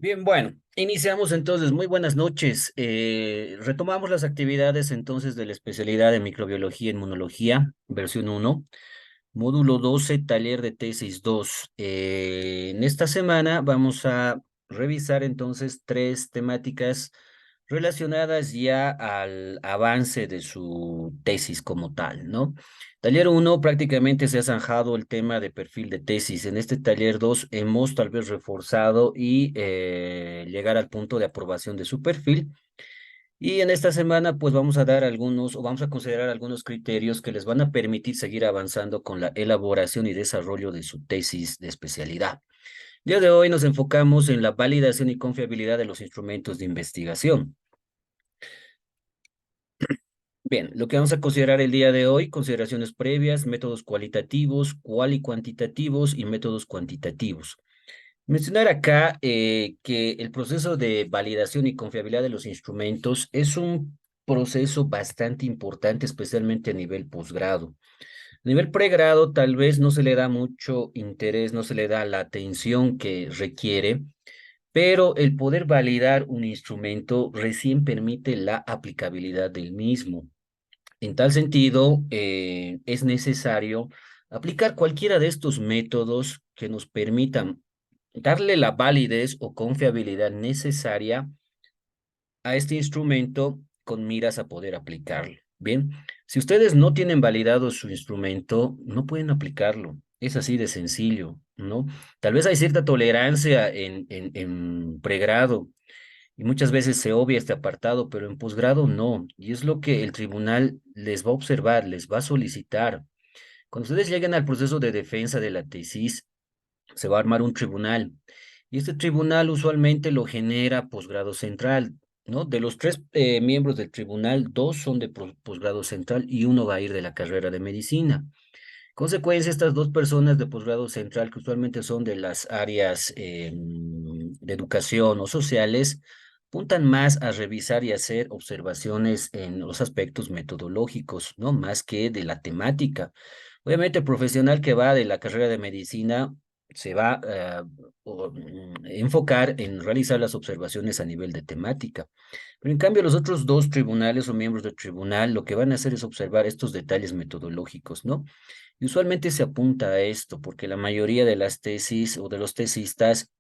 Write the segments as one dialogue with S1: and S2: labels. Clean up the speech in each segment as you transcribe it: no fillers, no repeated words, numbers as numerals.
S1: Bien, bueno, iniciamos entonces. Muy buenas noches. Retomamos las actividades entonces de la especialidad de microbiología e inmunología, versión uno, módulo 12, taller de tesis 2. En esta semana vamos a revisar entonces tres temáticas relacionadas ya al avance de su tesis como tal, ¿no? Taller uno prácticamente se ha zanjado el tema de perfil de tesis. En este taller 2 hemos tal vez reforzado y llegar al punto de aprobación de su perfil. Y en esta semana pues vamos a dar algunos o vamos a considerar algunos criterios que les van a permitir seguir avanzando con la elaboración y desarrollo de su tesis de especialidad. El día de hoy nos enfocamos en la validación y confiabilidad de los instrumentos de investigación. Bien, lo que vamos a considerar el día de hoy, consideraciones previas, métodos cualitativos, y cuantitativos y métodos cuantitativos. Mencionar acá que el proceso de validación y confiabilidad de los instrumentos es un proceso bastante importante, especialmente a nivel posgrado. A nivel pregrado, tal vez no se le da mucho interés, no se le da la atención que requiere, pero el poder validar un instrumento recién permite la aplicabilidad del mismo. En tal sentido, es necesario aplicar cualquiera de estos métodos que nos permitan darle la validez o confiabilidad necesaria a este instrumento con miras a poder aplicarlo. Bien, si ustedes no tienen validado su instrumento, no pueden aplicarlo. Es así de sencillo, ¿no? Tal vez hay cierta tolerancia en pregrado y muchas veces se obvia este apartado, pero en posgrado no. Y es lo que el tribunal les va a observar, les va a solicitar. Cuando ustedes lleguen al proceso de defensa de la tesis, se va a armar un tribunal. Y este tribunal usualmente lo genera posgrado central, ¿no? De los tres miembros del tribunal, dos son de posgrado central y uno va a ir de la carrera de medicina. Consecuencia, estas dos personas de posgrado central, que usualmente son de las áreas de educación o sociales, apuntan más a revisar y hacer observaciones en los aspectos metodológicos, ¿no? Más que de la temática. Obviamente, el profesional que va de la carrera de medicina se va a enfocar en realizar las observaciones a nivel de temática. Pero en cambio, los otros dos tribunales o miembros del tribunal lo que van a hacer es observar estos detalles metodológicos, ¿no? Y usualmente se apunta a esto porque la mayoría de las tesis o de los tesistas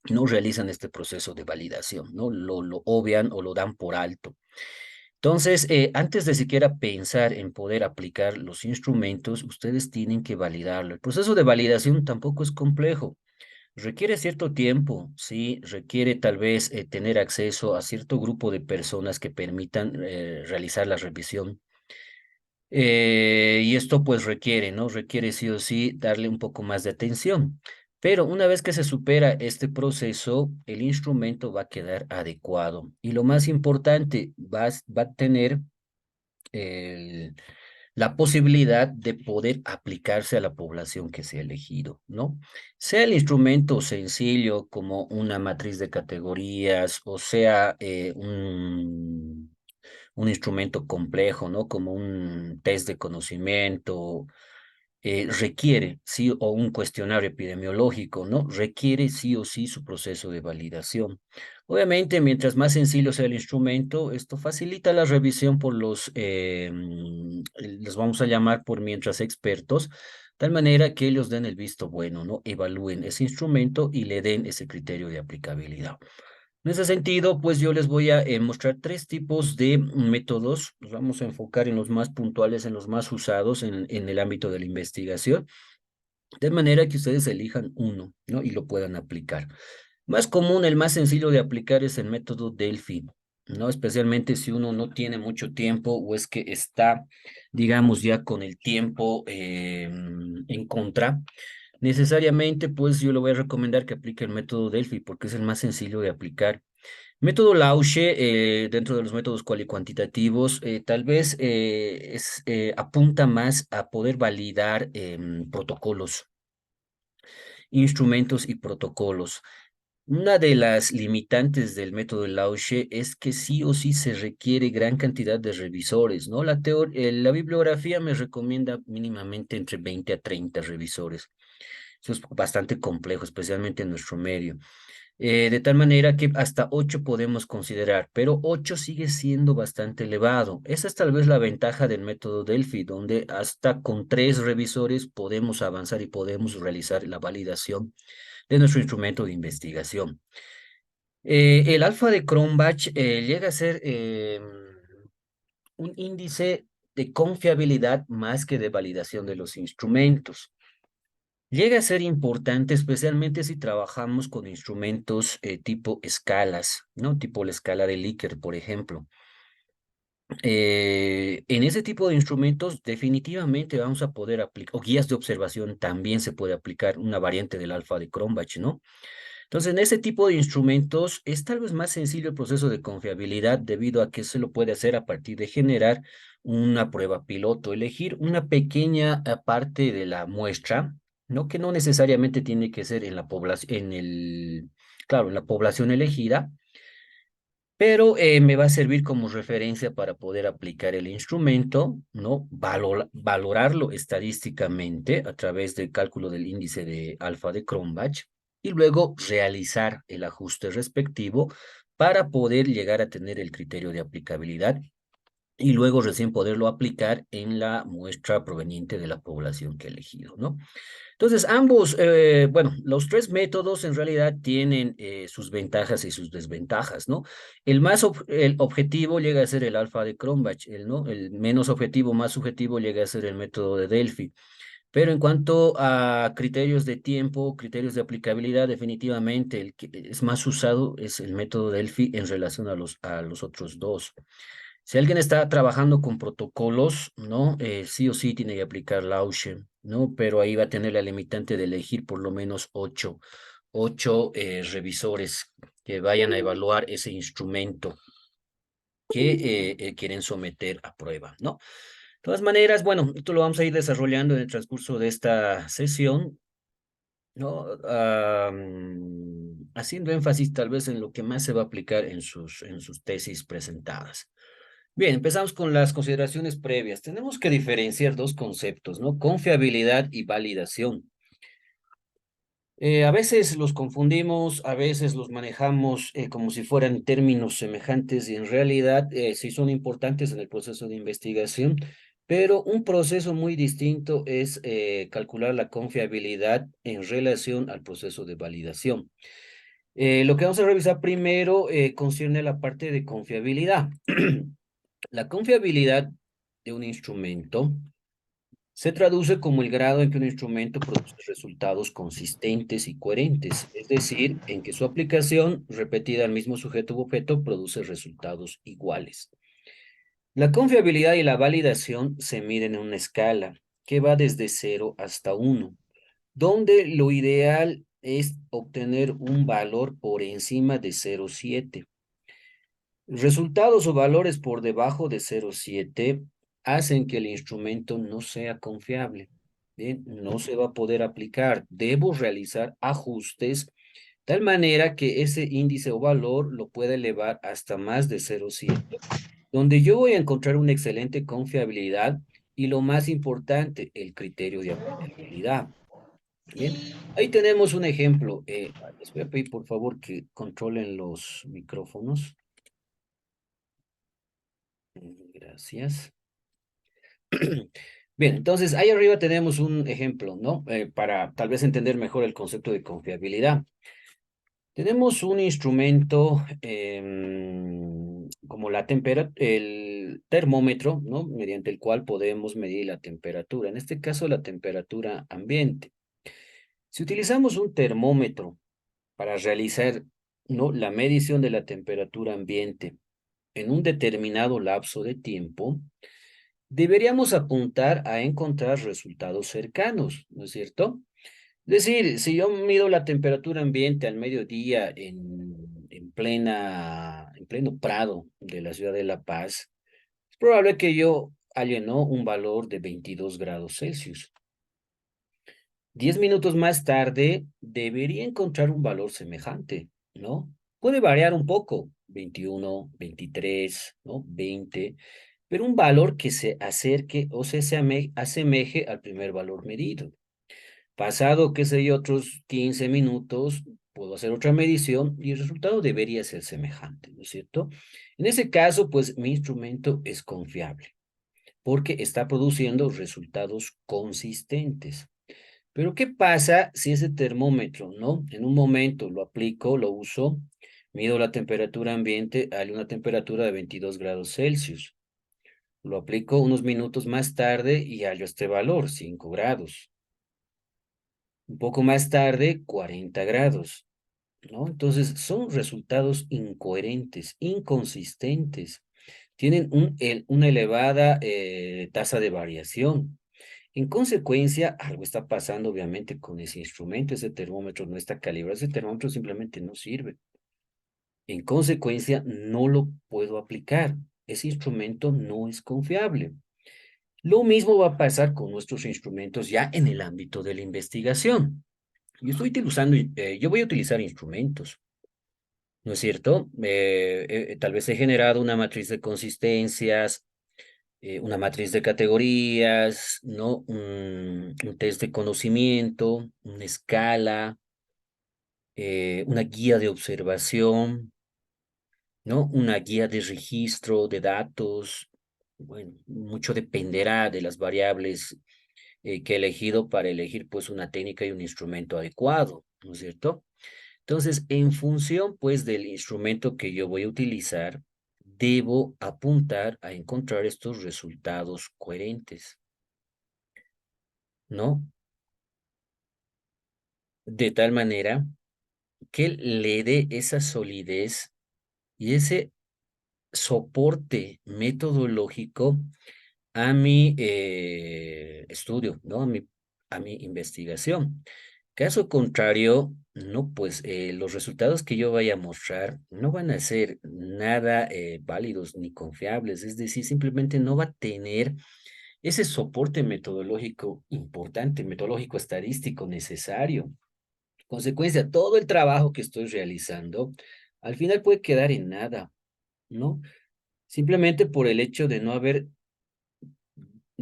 S1: no realizan este proceso de validación, ¿no? Lo obvian o lo dan por alto. Entonces, antes de siquiera pensar en poder aplicar los instrumentos, ustedes tienen que validarlo. El proceso de validación tampoco es complejo. Requiere cierto tiempo, sí, requiere tal vez tener acceso a cierto grupo de personas que permitan realizar la revisión. Y esto pues requiere, ¿no? Requiere sí o sí darle un poco más de atención. Pero una vez que se supera este proceso, el instrumento va a quedar adecuado. Y lo más importante, va a tener el- la posibilidad de poder aplicarse a la población que se ha elegido, ¿no? Sea el instrumento sencillo como una matriz de categorías o sea un instrumento complejo, ¿no? Como un test de conocimiento, requiere, sí, o un cuestionario epidemiológico, ¿no? Requiere sí o sí su proceso de validación. Obviamente, mientras más sencillo sea el instrumento, esto facilita la revisión por los vamos a llamar por mientras expertos, tal manera que ellos den el visto bueno, ¿no? Evalúen ese instrumento y le den ese criterio de aplicabilidad. En ese sentido, pues yo les voy a mostrar tres tipos de métodos. Nos vamos a enfocar en los más puntuales, en los más usados en el ámbito de la investigación, de manera que ustedes elijan uno, ¿no? Y lo puedan aplicar. Más común, el más sencillo de aplicar es el método Delphi, ¿no? Especialmente si uno no tiene mucho tiempo o es que está, digamos, ya con el tiempo en contra. Necesariamente, pues yo le voy a recomendar que aplique el método Delphi porque es el más sencillo de aplicar. Método Lauche, dentro de los métodos cuantitativos, tal vez apunta más a poder validar protocolos, instrumentos y protocolos. Una de las limitantes del método Lauche es que sí o sí se requiere gran cantidad de revisores, ¿no? La bibliografía me recomienda mínimamente entre 20 a 30 revisores. Eso es bastante complejo, especialmente en nuestro medio. De tal manera que hasta 8 podemos considerar, pero 8 sigue siendo bastante elevado. Esa es tal vez la ventaja del método Delphi, donde hasta con 3 revisores podemos avanzar y podemos realizar la validación de nuestro instrumento de investigación. El alfa de Cronbach llega a ser un índice de confiabilidad más que de validación de los instrumentos. Llega a ser importante, especialmente si trabajamos con instrumentos tipo escalas, ¿no? Tipo la escala de Likert, por ejemplo. En ese tipo de instrumentos definitivamente vamos a poder aplicar, o guías de observación también se puede aplicar una variante del alfa de Cronbach, ¿no? Entonces, en ese tipo de instrumentos es tal vez más sencillo el proceso de confiabilidad debido a que se lo puede hacer a partir de generar una prueba piloto, elegir una pequeña parte de la muestra, ¿no? Que no necesariamente tiene que ser en la población, claro, en la población elegida, pero me va a servir como referencia para poder aplicar el instrumento, ¿no? Valorarlo estadísticamente a través del cálculo del índice de alfa de Cronbach y luego realizar el ajuste respectivo para poder llegar a tener el criterio de aplicabilidad y luego recién poderlo aplicar en la muestra proveniente de la población que he elegido, ¿no? Entonces, ambos, bueno, los tres métodos en realidad tienen sus ventajas y sus desventajas, ¿no? El objetivo llega a ser el alfa de Cronbach, ¿no? El menos objetivo, más subjetivo llega a ser el método de Delphi. Pero en cuanto a criterios de tiempo, criterios de aplicabilidad, definitivamente el que es más usado es el método Delphi en relación a los otros dos. Si alguien está trabajando con protocolos, ¿no? Sí o sí tiene que aplicar Lausche, ¿no? Pero ahí va a tener la limitante de elegir por lo menos ocho revisores que vayan a evaluar ese instrumento que quieren someter a prueba, ¿no? De todas maneras, bueno, esto lo vamos a ir desarrollando en el transcurso de esta sesión, ¿no? Haciendo énfasis tal vez en lo que más se va a aplicar en sus tesis presentadas. Bien, empezamos con las consideraciones previas. Tenemos que diferenciar dos conceptos, ¿no? Confiabilidad y validación. A veces los confundimos, a veces los manejamos como si fueran términos semejantes y en realidad sí son importantes en el proceso de investigación, pero un proceso muy distinto es calcular la confiabilidad en relación al proceso de validación. Lo que vamos a revisar primero concierne a la parte de confiabilidad. La confiabilidad de un instrumento se traduce como el grado en que un instrumento produce resultados consistentes y coherentes, es decir, en que su aplicación repetida al mismo sujeto u objeto produce resultados iguales. La confiabilidad y la validación se miden en una escala que va desde 0 hasta 1, donde lo ideal es obtener un valor por encima de 0,7. Resultados o valores por debajo de 0,7 hacen que el instrumento no sea confiable. Bien, no se va a poder aplicar. Debo realizar ajustes tal manera que ese índice o valor lo pueda elevar hasta más de 0,7, donde yo voy a encontrar una excelente confiabilidad y lo más importante, el criterio de aplicabilidad. Bien, ahí tenemos un ejemplo. Les voy a pedir por favor que controlen los micrófonos. Gracias. Bien, entonces ahí arriba tenemos un ejemplo, ¿no? Para tal vez entender mejor el concepto de confiabilidad. Tenemos un instrumento como el termómetro, ¿no? Mediante el cual podemos medir la temperatura, en este caso la temperatura ambiente. Si utilizamos un termómetro para realizar, ¿no? La medición de la temperatura ambiente en un determinado lapso de tiempo, deberíamos apuntar a encontrar resultados cercanos, ¿no es cierto? Es decir, si yo mido la temperatura ambiente al mediodía en pleno Prado de la ciudad de La Paz, es probable que yo halle, ¿no? Un valor de 22 grados Celsius. 10 minutos más tarde debería encontrar un valor semejante, ¿no? Puede variar un poco, 21, 23, ¿no? 20, pero un valor que se acerque o asemeje al primer valor medido. Pasado, qué sé yo, otros 15 minutos, puedo hacer otra medición y el resultado debería ser semejante, ¿no es cierto? En ese caso, pues mi instrumento es confiable porque está produciendo resultados consistentes. Pero ¿qué pasa si ese termómetro, ¿no? En un momento lo aplico, lo uso, mido la temperatura ambiente a una temperatura de 22 grados Celsius. Lo aplico unos minutos más tarde y hallo este valor, 5 grados. Un poco más tarde, 40 grados, ¿no? Entonces, son resultados incoherentes, inconsistentes. Tienen una elevada tasa de variación. En consecuencia, algo está pasando obviamente con ese instrumento, ese termómetro no está calibrado, ese termómetro simplemente no sirve. En consecuencia, no lo puedo aplicar. Ese instrumento no es confiable. Lo mismo va a pasar con nuestros instrumentos ya en el ámbito de la investigación. Yo voy a utilizar instrumentos, ¿no es cierto? Tal vez he generado una matriz de consistencias, una matriz de categorías, ¿no? Un test de conocimiento, una escala, una guía de observación, ¿no? Una guía de registro de datos. Bueno, mucho dependerá de las variables que he elegido para elegir pues una técnica y un instrumento adecuado, ¿no es cierto? Entonces, en función pues del instrumento que yo voy a utilizar, debo apuntar a encontrar estos resultados coherentes, ¿no? De tal manera que le dé esa solidez y ese soporte metodológico a mi estudio, ¿no? A mi investigación. Caso contrario, no, pues los resultados que yo vaya a mostrar no van a ser nada válidos ni confiables, es decir, simplemente no va a tener ese soporte metodológico importante, metodológico estadístico necesario. Consecuencia, todo el trabajo que estoy realizando al final puede quedar en nada, ¿no? Simplemente por el hecho de no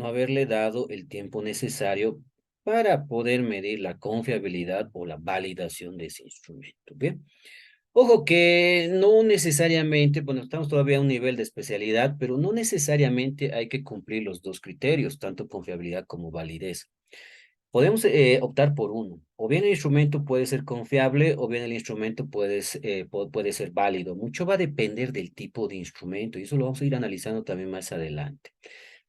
S1: haberle dado el tiempo necesario para poder medir la confiabilidad o la validación de ese instrumento. Bien. Ojo que no necesariamente, bueno, estamos todavía a un nivel de especialidad, pero no necesariamente hay que cumplir los dos criterios, tanto confiabilidad como validez. Podemos optar por uno. O bien el instrumento puede ser confiable o bien el instrumento puede ser válido. Mucho va a depender del tipo de instrumento y eso lo vamos a ir analizando también más adelante.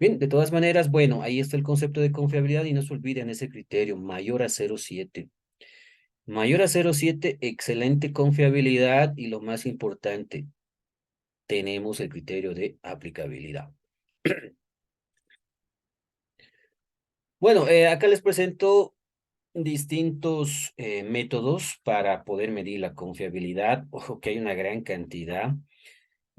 S1: Bien, de todas maneras, bueno, ahí está el concepto de confiabilidad y no se olviden ese criterio, mayor a 0,7. Mayor a 0,7, excelente confiabilidad y lo más importante, tenemos el criterio de aplicabilidad. Bueno, acá les presento distintos métodos para poder medir la confiabilidad. Ojo que hay una gran cantidad.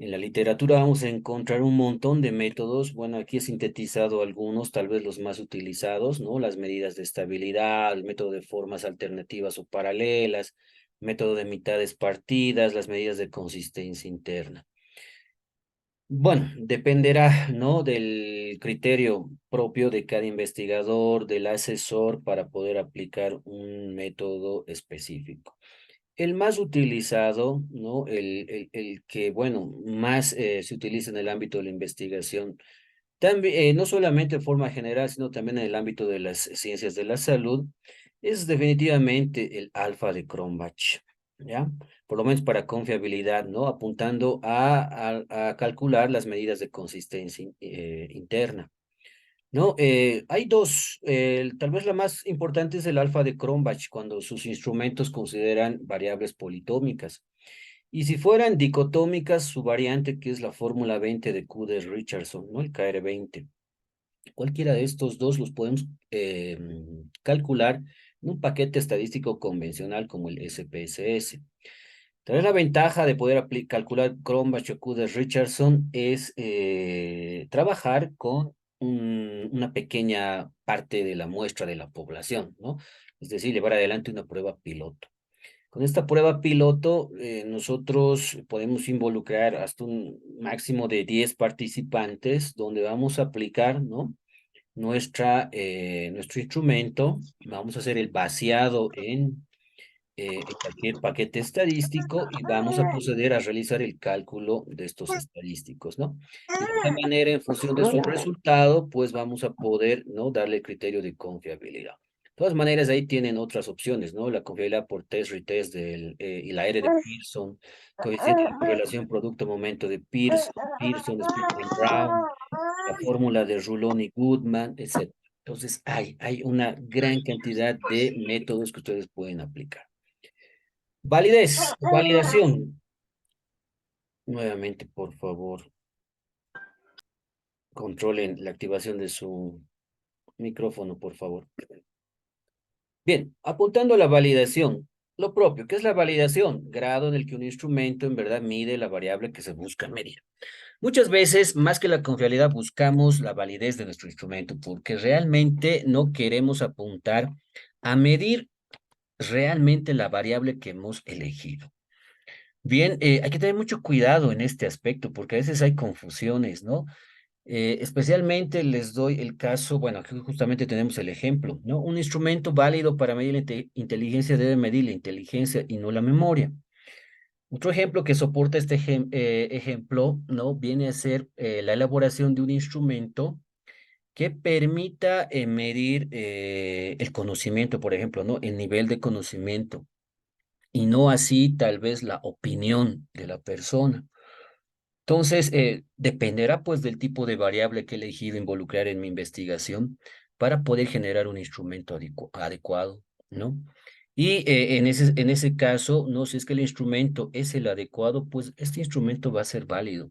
S1: En la literatura vamos a encontrar un montón de métodos. Bueno, aquí he sintetizado algunos, tal vez los más utilizados, ¿no? Las medidas de estabilidad, el método de formas alternativas o paralelas, método de mitades partidas, las medidas de consistencia interna. Bueno, dependerá, ¿no? Del criterio propio de cada investigador, del asesor para poder aplicar un método específico. El más utilizado, ¿no? El que, bueno, más se utiliza en el ámbito de la investigación, también, no solamente de forma general, sino también en el ámbito de las ciencias de la salud, es definitivamente el alfa de Cronbach, ¿ya? Por lo menos para confiabilidad, ¿no? Apuntando a calcular las medidas de consistencia interna. No, hay dos. Tal vez la más importante es el alfa de Cronbach, cuando sus instrumentos consideran variables politómicas. Y si fueran dicotómicas, su variante, que es la fórmula 20 de Q de Richardson, ¿no? El KR20. Cualquiera de estos dos los podemos calcular en un paquete estadístico convencional como el SPSS. Tal vez la ventaja de poder calcular Cronbach o Q de Richardson es trabajar con una pequeña parte de la muestra de la población, ¿no? Es decir, llevar adelante una prueba piloto. Con esta prueba piloto, nosotros podemos involucrar hasta un máximo de 10 participantes donde vamos a aplicar, ¿no? Nuestro instrumento, vamos a hacer el vaciado en cualquier paquete estadístico y vamos a proceder a realizar el cálculo de estos estadísticos, ¿no? Y de esta manera, en función de su resultado, pues vamos a poder, ¿no? Darle criterio de confiabilidad. De todas maneras, ahí tienen otras opciones, ¿no? La confiabilidad por test, retest y la R de Pearson, coeficiente de correlación producto-momento de Pearson, Spearman Brown, la fórmula de Rulon y Goodman, etc. Entonces, hay una gran cantidad de métodos que ustedes pueden aplicar. Validez, validación. Nuevamente, por favor, controlen la activación de su micrófono, por favor. Bien, apuntando a la validación, lo propio, ¿qué es la validación? Grado en el que un instrumento en verdad mide la variable que se busca medir. Muchas veces, más que la confiabilidad, buscamos la validez de nuestro instrumento porque realmente no queremos apuntar a medir realmente la variable que hemos elegido. Bien, hay que tener mucho cuidado en este aspecto porque a veces hay confusiones, ¿no? Especialmente les doy el caso, bueno, aquí justamente tenemos el ejemplo, ¿no? Un instrumento válido para medir la inteligencia debe medir la inteligencia y no la memoria. Otro ejemplo que soporta este ejemplo, ¿no? Viene a ser la elaboración de un instrumento que permita medir el conocimiento, por ejemplo, ¿no? El nivel de conocimiento y no así tal vez la opinión de la persona. Entonces, dependerá pues del tipo de variable que he elegido involucrar en mi investigación para poder generar un instrumento adecuado, ¿no? Y en ese caso, no, si es que el instrumento es el adecuado, pues este instrumento va a ser válido.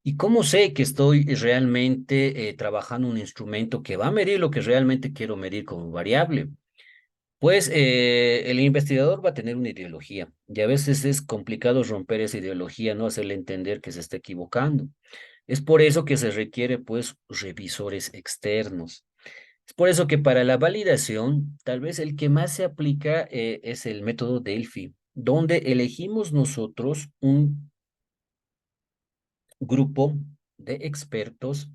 S1: ¿Y cómo sé que estoy realmente trabajando un instrumento que va a medir lo que realmente quiero medir como variable? Pues el investigador va a tener una ideología y a veces es complicado romper esa ideología, no hacerle entender que se está equivocando. Es por eso que se requiere pues revisores externos. Es por eso que para la validación, tal vez el que más se aplica es el método Delphi, donde elegimos nosotros un grupo de expertos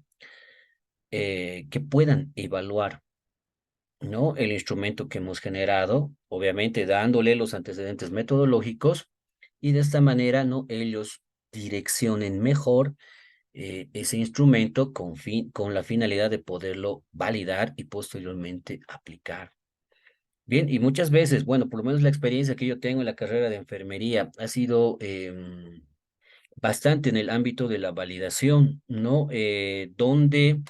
S1: que puedan evaluar, ¿no? El instrumento que hemos generado, obviamente dándole los antecedentes metodológicos y de esta manera, ¿no? Ellos direccionen mejor ese instrumento con la finalidad de poderlo validar y posteriormente aplicar. Bien, y muchas veces, bueno, por lo menos la experiencia que yo tengo en la carrera de enfermería ha sido bastante en el ámbito de la validación, ¿no? Donde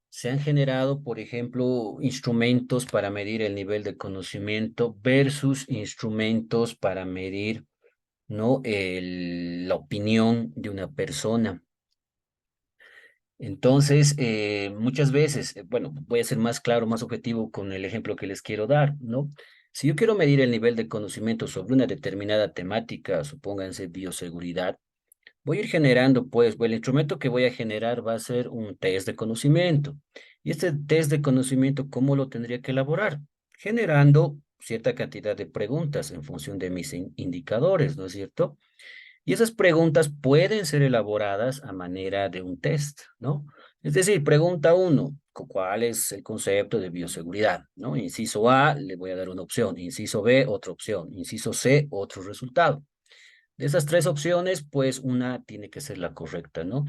S1: se han generado, por ejemplo, instrumentos para medir el nivel de conocimiento versus instrumentos para medir, ¿no? La opinión de una persona. Entonces, muchas veces, bueno, voy a ser más claro, más objetivo con el ejemplo que les quiero dar, ¿no? Si yo quiero medir el nivel de conocimiento sobre una determinada temática, supónganse bioseguridad, voy a ir generando, pues, el instrumento que voy a generar va a ser un test de conocimiento. Y este test de conocimiento, ¿cómo lo tendría que elaborar? Generando cierta cantidad de preguntas en función de mis indicadores, ¿no es cierto? Y esas preguntas pueden ser elaboradas a manera de un test, ¿no? Es decir, pregunta uno, ¿cuál es el concepto de bioseguridad? ¿No? Inciso A, le voy a dar una opción. Inciso B, otra opción. Inciso C, otro resultado. De esas tres opciones, pues una tiene que ser la correcta, ¿no?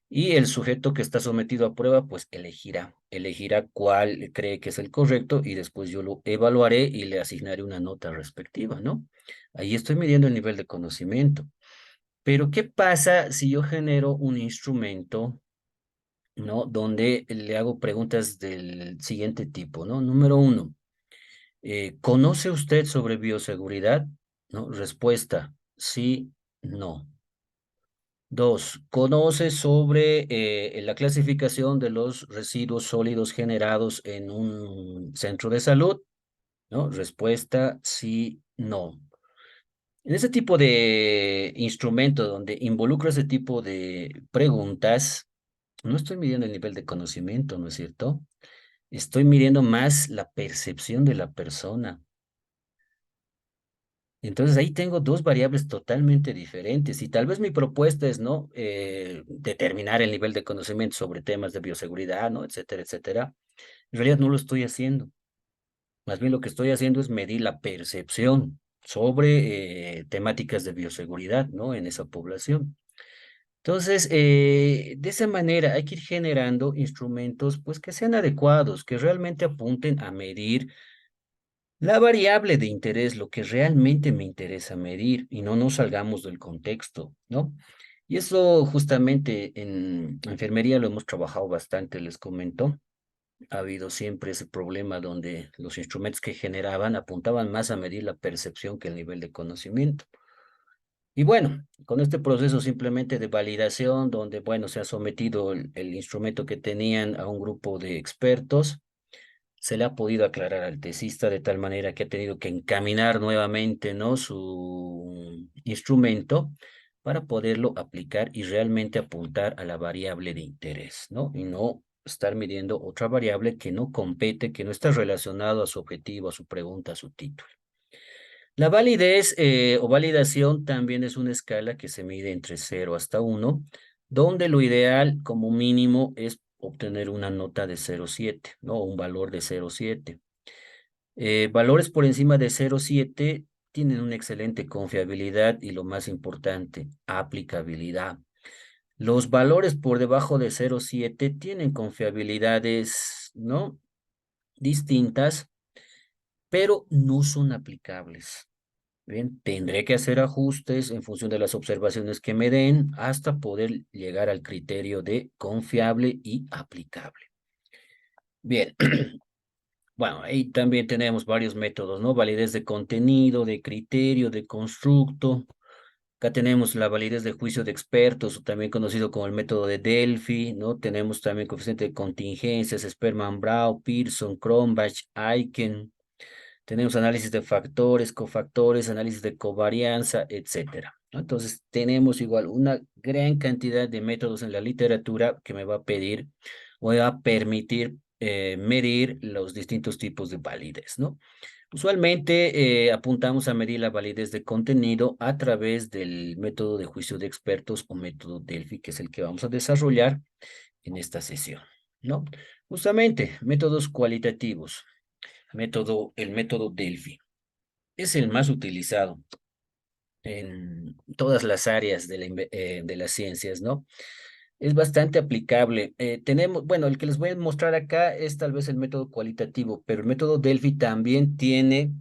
S1: Y el sujeto que está sometido a prueba, pues elegirá cuál cree que es el correcto y después yo lo evaluaré y le asignaré una nota respectiva, ¿no? Ahí estoy midiendo el nivel de conocimiento. Pero, ¿qué pasa si yo genero un instrumento, ¿no? Donde le hago preguntas del siguiente tipo, ¿no? Número uno, ¿conoce usted sobre bioseguridad? ¿No? Respuesta, sí, no. Dos, ¿conoce sobre la clasificación de los residuos sólidos generados en un centro de salud? ¿No? Respuesta, sí, no. En ese tipo de instrumento donde involucro ese tipo de preguntas, no estoy midiendo el nivel de conocimiento, ¿no es cierto? Estoy midiendo más la percepción de la persona. Entonces ahí tengo dos variables totalmente diferentes y tal vez mi propuesta es, ¿no? Determinar el nivel de conocimiento sobre temas de bioseguridad, ¿no? Etcétera, etcétera. En realidad no lo estoy haciendo. Más bien lo que estoy haciendo es medir la percepción. sobre temáticas de bioseguridad, ¿no? En esa población. Entonces, de esa manera hay que ir generando instrumentos, pues, que sean adecuados, que realmente apunten a medir la variable de interés, lo que realmente me interesa medir y no nos salgamos del contexto, ¿no? Y eso justamente en enfermería lo hemos trabajado bastante, les comento. Ha habido siempre ese problema donde los instrumentos que generaban apuntaban más a medir la percepción que el nivel de conocimiento. Y bueno, con este proceso simplemente de validación, donde, bueno, se ha sometido el instrumento que tenían a un grupo de expertos, se le ha podido aclarar al tesista de tal manera que ha tenido que encaminar nuevamente, ¿no? Su instrumento para poderlo aplicar y realmente apuntar a la variable de interés, ¿no? Y no estar midiendo otra variable que no compete, que no está relacionado a su objetivo, a su pregunta, a su título. La validez o validación también es una escala que se mide entre 0 hasta 1, donde lo ideal como mínimo es obtener una nota de 0,7, ¿no? Un valor de 0,7. Valores por encima de 0,7 tienen una excelente confiabilidad y lo más importante, aplicabilidad. Los valores por debajo de 0,7 tienen confiabilidades, ¿no? Distintas, pero no son aplicables. Bien, tendré que hacer ajustes en función de las observaciones que me den hasta poder llegar al criterio de confiable y aplicable. Bien, bueno, ahí también tenemos varios métodos, ¿no? Validez de contenido, de criterio, de constructo. Acá tenemos la validez de juicio de expertos, o también conocido como el método de Delphi, ¿no? Tenemos también coeficiente de contingencias, Sperman-Brown, Pearson, Cronbach, Aiken. Tenemos análisis de factores, cofactores, análisis de covarianza, etcétera, ¿no? Entonces, tenemos igual una gran cantidad de métodos en la literatura que me va a pedir o me va a permitir medir los distintos tipos de validez, ¿no? Usualmente apuntamos a medir la validez de contenido a través del método de juicio de expertos o método Delphi, que es el que vamos a desarrollar en esta sesión, ¿no? Justamente, métodos cualitativos. El método Delphi es el más utilizado en todas las áreas de las ciencias, ¿no? Es bastante aplicable. Tenemos, bueno, el que les voy a mostrar acá es tal vez el método cualitativo, pero el método Delphi también tiene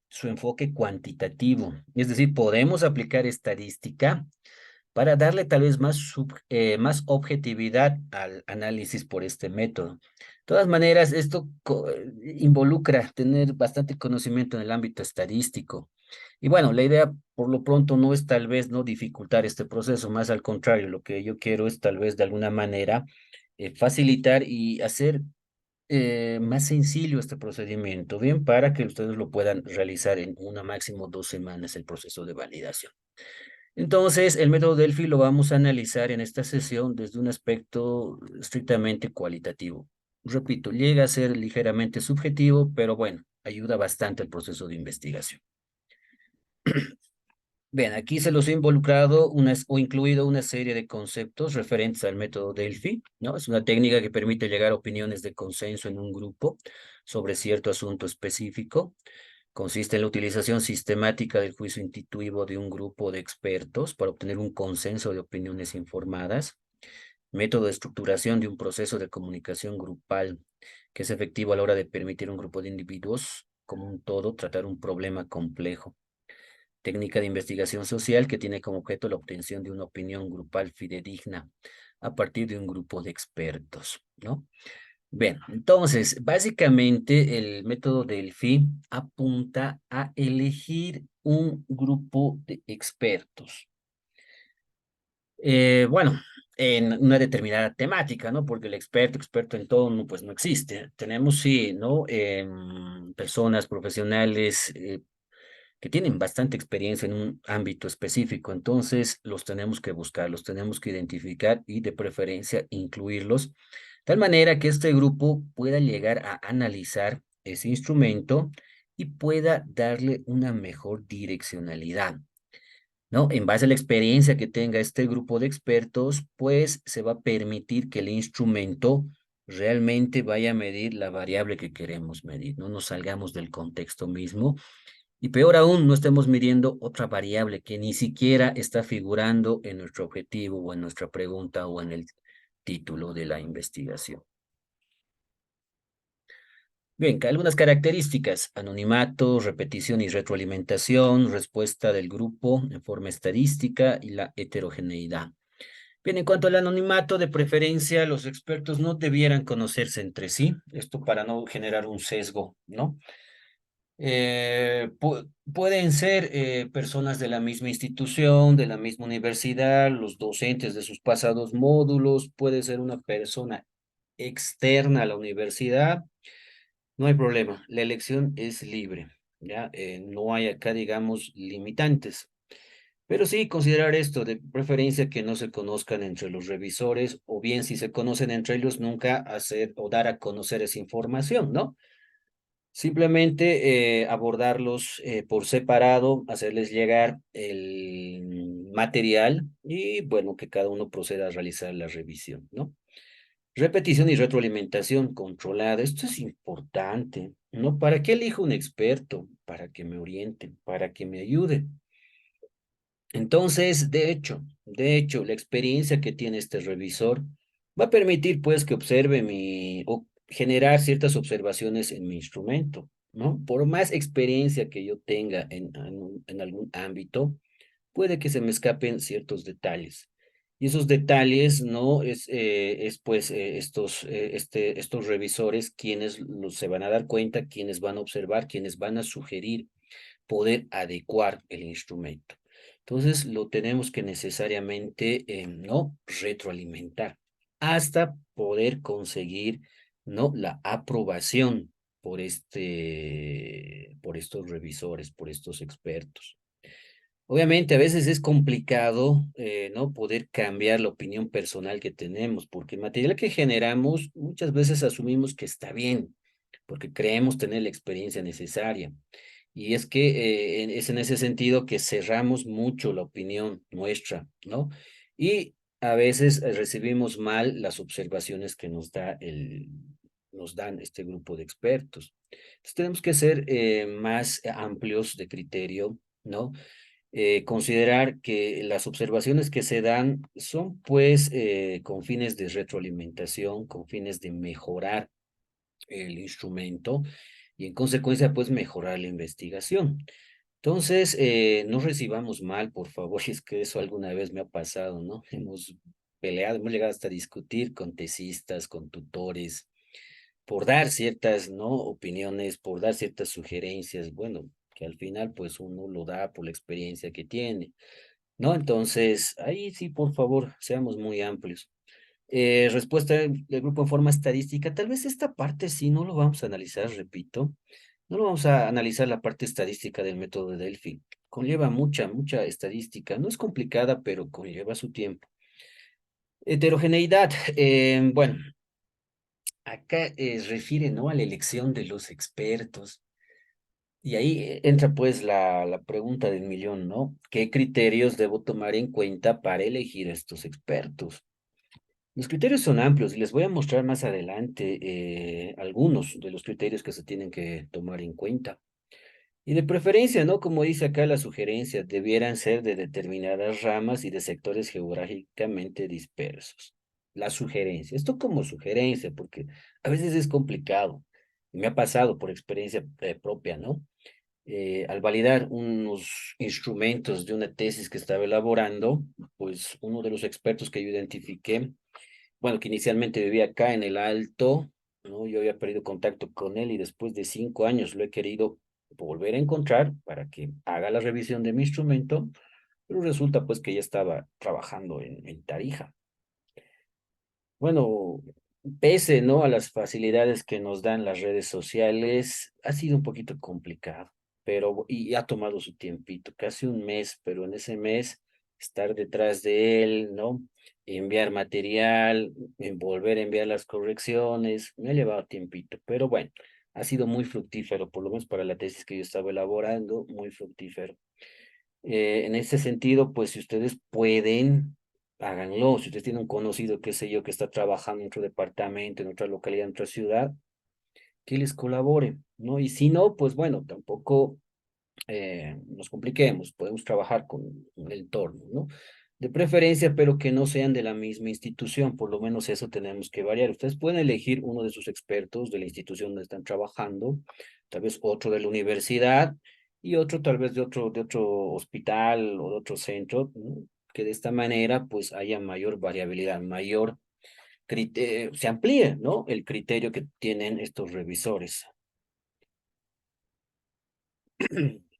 S1: su enfoque cuantitativo. Es decir, podemos aplicar estadística para darle tal vez más objetividad al análisis por este método. De todas maneras, esto involucra tener bastante conocimiento en el ámbito estadístico. Y bueno, la idea por lo pronto no es tal vez no dificultar este proceso, más al contrario, lo que yo quiero es tal vez de alguna manera facilitar y hacer más sencillo este procedimiento, bien, para que ustedes lo puedan realizar en una máximo 2 semanas el proceso de validación. Entonces, el método Delphi lo vamos a analizar en esta sesión desde un aspecto estrictamente cualitativo. Repito, llega a ser ligeramente subjetivo, pero bueno, ayuda bastante al proceso de investigación. Bien, aquí se los he involucrado o incluido una serie de conceptos referentes al método Delphi, ¿no? Es una técnica que permite llegar a opiniones de consenso en un grupo sobre cierto asunto específico. Consiste en la utilización sistemática del juicio intuitivo de un grupo de expertos para obtener un consenso de opiniones informadas. Método de estructuración de un proceso de comunicación grupal que es efectivo a la hora de permitir a un grupo de individuos como un todo tratar un problema complejo. Técnica de investigación social que tiene como objeto la obtención de una opinión grupal fidedigna a partir de un grupo de expertos, ¿no? Bien, entonces, básicamente el método Delphi apunta a elegir un grupo de expertos. Bueno, en una determinada temática, ¿no? Porque el experto en todo, no, pues no existe. Tenemos, sí, ¿no? Personas profesionales que tienen bastante experiencia en un ámbito específico, entonces los tenemos que buscar, los tenemos que identificar y de preferencia incluirlos, de tal manera que este grupo pueda llegar a analizar ese instrumento y pueda darle una mejor direccionalidad, ¿no? En base a la experiencia que tenga este grupo de expertos, pues se va a permitir que el instrumento realmente vaya a medir la variable que queremos medir, no nos salgamos del contexto mismo Y peor aún, no estemos midiendo otra variable que ni siquiera está figurando en nuestro objetivo o en nuestra pregunta o en el título de la investigación. Bien, algunas características: anonimato, repetición y retroalimentación, respuesta del grupo en forma estadística y la heterogeneidad. Bien, en cuanto al anonimato, de preferencia, los expertos no debieran conocerse entre sí, esto para no generar un sesgo, ¿no? Pueden ser personas de la misma institución, de la misma universidad, los docentes de sus pasados módulos, puede ser una persona externa a la universidad, no hay problema, la elección es libre, ¿ya? No hay acá, digamos, limitantes. Pero sí considerar esto, de preferencia que no se conozcan entre los revisores, o bien si se conocen entre ellos, nunca hacer o dar a conocer esa información, ¿no? Simplemente abordarlos por separado, hacerles llegar el material y bueno, que cada uno proceda a realizar la revisión, ¿no? Repetición y retroalimentación controlada. Esto es importante, ¿no? ¿Para qué elijo un experto? Para que me oriente, para que me ayude. Entonces, de hecho, la experiencia que tiene este revisor va a permitir, pues, que observe o generar ciertas observaciones en mi instrumento, ¿no? Por más experiencia que yo tenga en algún ámbito, puede que se me escapen ciertos detalles. Y esos detalles, ¿no? Pues, estos revisores quienes se van a dar cuenta, quienes van a observar, quienes van a sugerir poder adecuar el instrumento. Entonces, lo tenemos que necesariamente, ¿no? Retroalimentar hasta poder conseguir, ¿no? La aprobación por estos revisores, por estos expertos. Obviamente, a veces es complicado, ¿no? Poder cambiar la opinión personal que tenemos, porque el material que generamos muchas veces asumimos que está bien, porque creemos tener la experiencia necesaria. Y es que es en ese sentido que cerramos mucho la opinión nuestra, ¿no? Y a veces recibimos mal las observaciones que nos dan este grupo de expertos. Entonces tenemos que ser más amplios de criterio, ¿no? Considerar que las observaciones que se dan son pues con fines de retroalimentación, con fines de mejorar el instrumento y en consecuencia pues mejorar la investigación. Entonces, no recibamos mal, por favor, y es que eso alguna vez me ha pasado, ¿no? Hemos peleado, hemos llegado hasta discutir con tesistas, con tutores, por dar ciertas, ¿no? Opiniones, por dar ciertas sugerencias, bueno, que al final pues uno lo da por la experiencia que tiene, ¿no? Entonces, ahí sí, por favor, seamos muy amplios. Respuesta del grupo en forma estadística, tal vez esta parte sí no lo vamos a analizar, repito, no lo vamos a analizar la parte estadística del método de Delphi. Conlleva mucha estadística. No es complicada, pero conlleva su tiempo. Heterogeneidad. Bueno, acá refiere, ¿no? A la elección de los expertos. Y ahí entra pues la pregunta del millón, ¿no? ¿Qué criterios debo tomar en cuenta para elegir a estos expertos? Los criterios son amplios y les voy a mostrar más adelante algunos de los criterios que se tienen que tomar en cuenta. Y de preferencia, ¿no? Como dice acá la sugerencia, debieran ser de determinadas ramas y de sectores geográficamente dispersos. La sugerencia, esto como sugerencia, porque a veces es complicado. Me ha pasado por experiencia propia, ¿no? Al validar unos instrumentos de una tesis que estaba elaborando, pues uno de los expertos que yo identifiqué, bueno, que inicialmente vivía acá en el Alto, ¿no? Yo había perdido contacto con él y después de 5 años lo he querido volver a encontrar para que haga la revisión de mi instrumento, pero resulta pues que ya estaba trabajando en Tarija. Bueno, pese, ¿no? A las facilidades que nos dan las redes sociales, ha sido un poquito complicado, pero y ha tomado su tiempito, casi un mes, pero en ese mes estar detrás de él, ¿no? Enviar material, volver a enviar las correcciones, me ha llevado tiempito, pero bueno, ha sido muy fructífero, por lo menos para la tesis que yo estaba elaborando, muy fructífero. En ese sentido, pues si ustedes pueden, háganlo. Si ustedes tienen un conocido, qué sé yo, que está trabajando en otro departamento, en otra localidad, en otra ciudad, que les colabore, ¿no? Y si no, pues bueno, tampoco nos compliquemos, podemos trabajar con el entorno, ¿no? De preferencia, pero que no sean de la misma institución, por lo menos eso tenemos que variar. Ustedes pueden elegir uno de sus expertos de la institución donde están trabajando, tal vez otro de la universidad y otro tal vez de otro hospital o de otro centro, ¿no? Que de esta manera pues haya mayor variabilidad, mayor se amplíe, ¿no? El criterio que tienen estos revisores.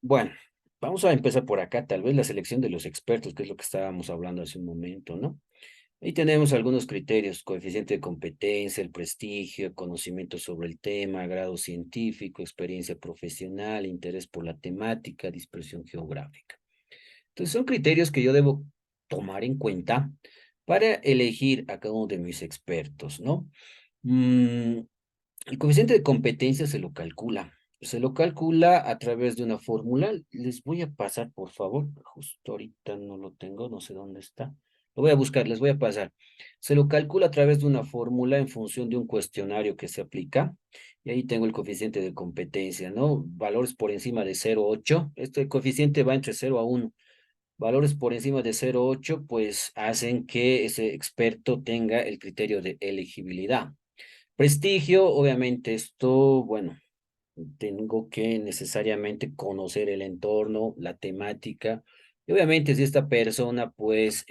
S1: Bueno, vamos a empezar por acá, tal vez la selección de los expertos, que es lo que estábamos hablando hace un momento, ¿no? Ahí tenemos algunos criterios: coeficiente de competencia, el prestigio, conocimiento sobre el tema, grado científico, experiencia profesional, interés por la temática, dispersión geográfica. Entonces son criterios que yo debo tomar en cuenta para elegir a cada uno de mis expertos, ¿no? Mm, el coeficiente de competencia se lo calcula. Se lo calcula a través de una fórmula. Les voy a pasar, por favor. Justo ahorita no lo tengo, no sé dónde está. Lo voy a buscar, les voy a pasar. Se lo calcula a través de una fórmula en función de un cuestionario que se aplica. Y ahí tengo el coeficiente de competencia, ¿no? Valores por encima de 0,8. Este coeficiente va entre 0 a 1. Valores por encima de 0,8, pues hacen que ese experto tenga el criterio de elegibilidad. Prestigio, obviamente esto, bueno, tengo que necesariamente conocer el entorno, la temática, y obviamente si esta persona pues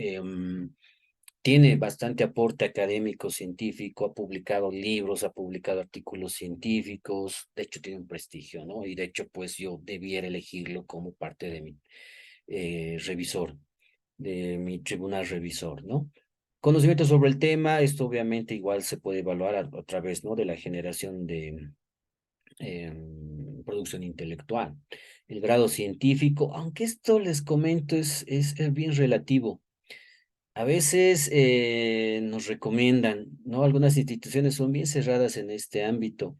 S1: tiene bastante aporte académico, científico, ha publicado libros, ha publicado artículos científicos, de hecho tiene un prestigio, ¿no? Y de hecho pues yo debiera elegirlo como parte de mi revisor, de mi tribunal revisor, ¿no? Conocimiento sobre el tema, esto obviamente igual se puede evaluar a través, ¿no? De la generación de producción intelectual. El grado científico, aunque esto les comento es bien relativo. A veces nos recomiendan, ¿no? Algunas instituciones son bien cerradas en este ámbito.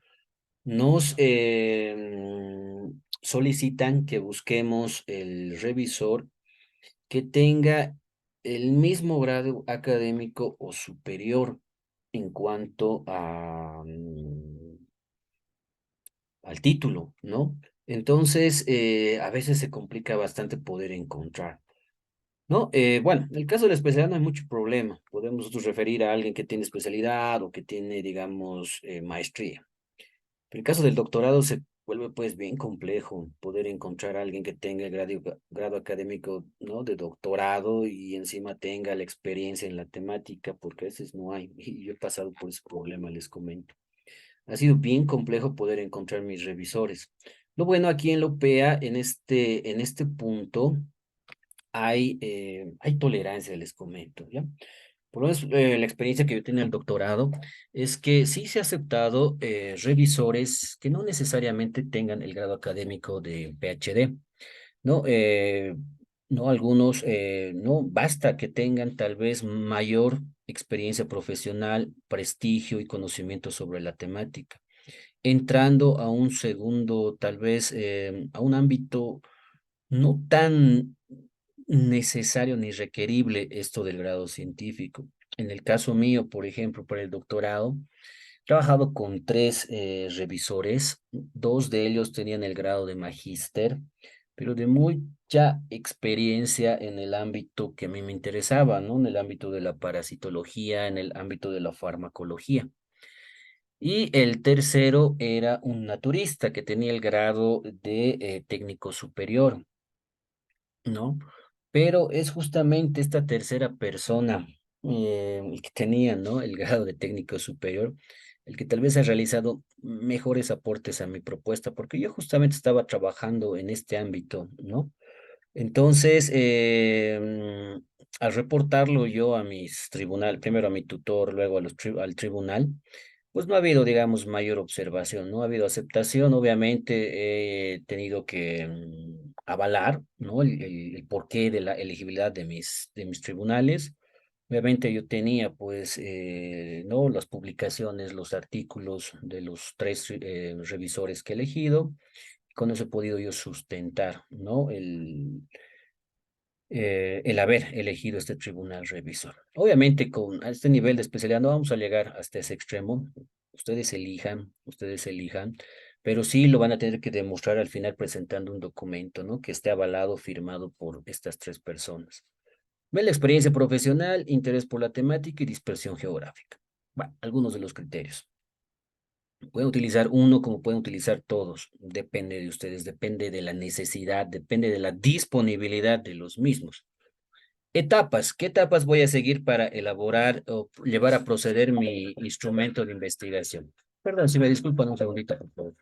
S1: Nos solicitan que busquemos el revisor que tenga el mismo grado académico o superior en cuanto al título, ¿no? Entonces, a veces se complica bastante poder encontrar, ¿no? Bueno, en el caso de la especialidad no hay mucho problema. Podemos nosotros referir a alguien que tiene especialidad o que tiene, digamos, maestría. Pero en el caso del doctorado se vuelve pues bien complejo poder encontrar a alguien que tenga el grado académico, ¿no? De doctorado y encima tenga la experiencia en la temática, porque a veces no hay. Y yo he pasado por ese problema, les comento. Ha sido bien complejo poder encontrar mis revisores. Lo bueno aquí en la UPEA, en este punto, hay tolerancia, les comento, ¿ya? Por lo menos la experiencia que yo tengo en el doctorado es que sí se ha aceptado revisores que no necesariamente tengan el grado académico de PhD, ¿no? No, algunos, no, basta que tengan tal vez mayor experiencia profesional, prestigio y conocimiento sobre la temática, entrando a un segundo, tal vez a un ámbito no tan necesario ni requerible esto del grado científico. En el caso mío, por ejemplo, para el doctorado, he trabajado con tres revisores. Dos de ellos tenían el grado de magíster, pero de mucha experiencia en el ámbito que a mí me interesaba, ¿no? En el ámbito de la parasitología, en el ámbito de la farmacología. Y el tercero era un naturista que tenía el grado de técnico superior, ¿no? Pero es justamente esta tercera persona el que tenía, ¿no? El grado de técnico superior, el que tal vez ha realizado mejores aportes a mi propuesta, porque yo justamente estaba trabajando en este ámbito, ¿no? Entonces, al reportarlo yo a mis tribunal, primero a mi tutor, luego a al tribunal, pues no ha habido, digamos, mayor observación, no ha habido aceptación. Obviamente he tenido que avalar, ¿no? El porqué de la elegibilidad de mis tribunales. Obviamente yo tenía, pues, ¿no? Las publicaciones, los artículos de los tres revisores que he elegido. Con eso he podido yo sustentar, ¿no? El haber elegido este tribunal revisor. Obviamente, con a este nivel de especialidad no vamos a llegar hasta ese extremo. Ustedes elijan, pero sí lo van a tener que demostrar al final presentando un documento, ¿no? Que esté avalado, firmado por estas tres personas. Ve la experiencia profesional, interés por la temática y dispersión geográfica. Bueno, algunos de los criterios. Pueden utilizar uno como pueden utilizar todos. Depende de ustedes, depende de la necesidad, depende de la disponibilidad de los mismos. Etapas. ¿Qué etapas voy a seguir para elaborar o llevar a proceder mi instrumento de investigación? Perdón, si me disculpan un segundito, por favor.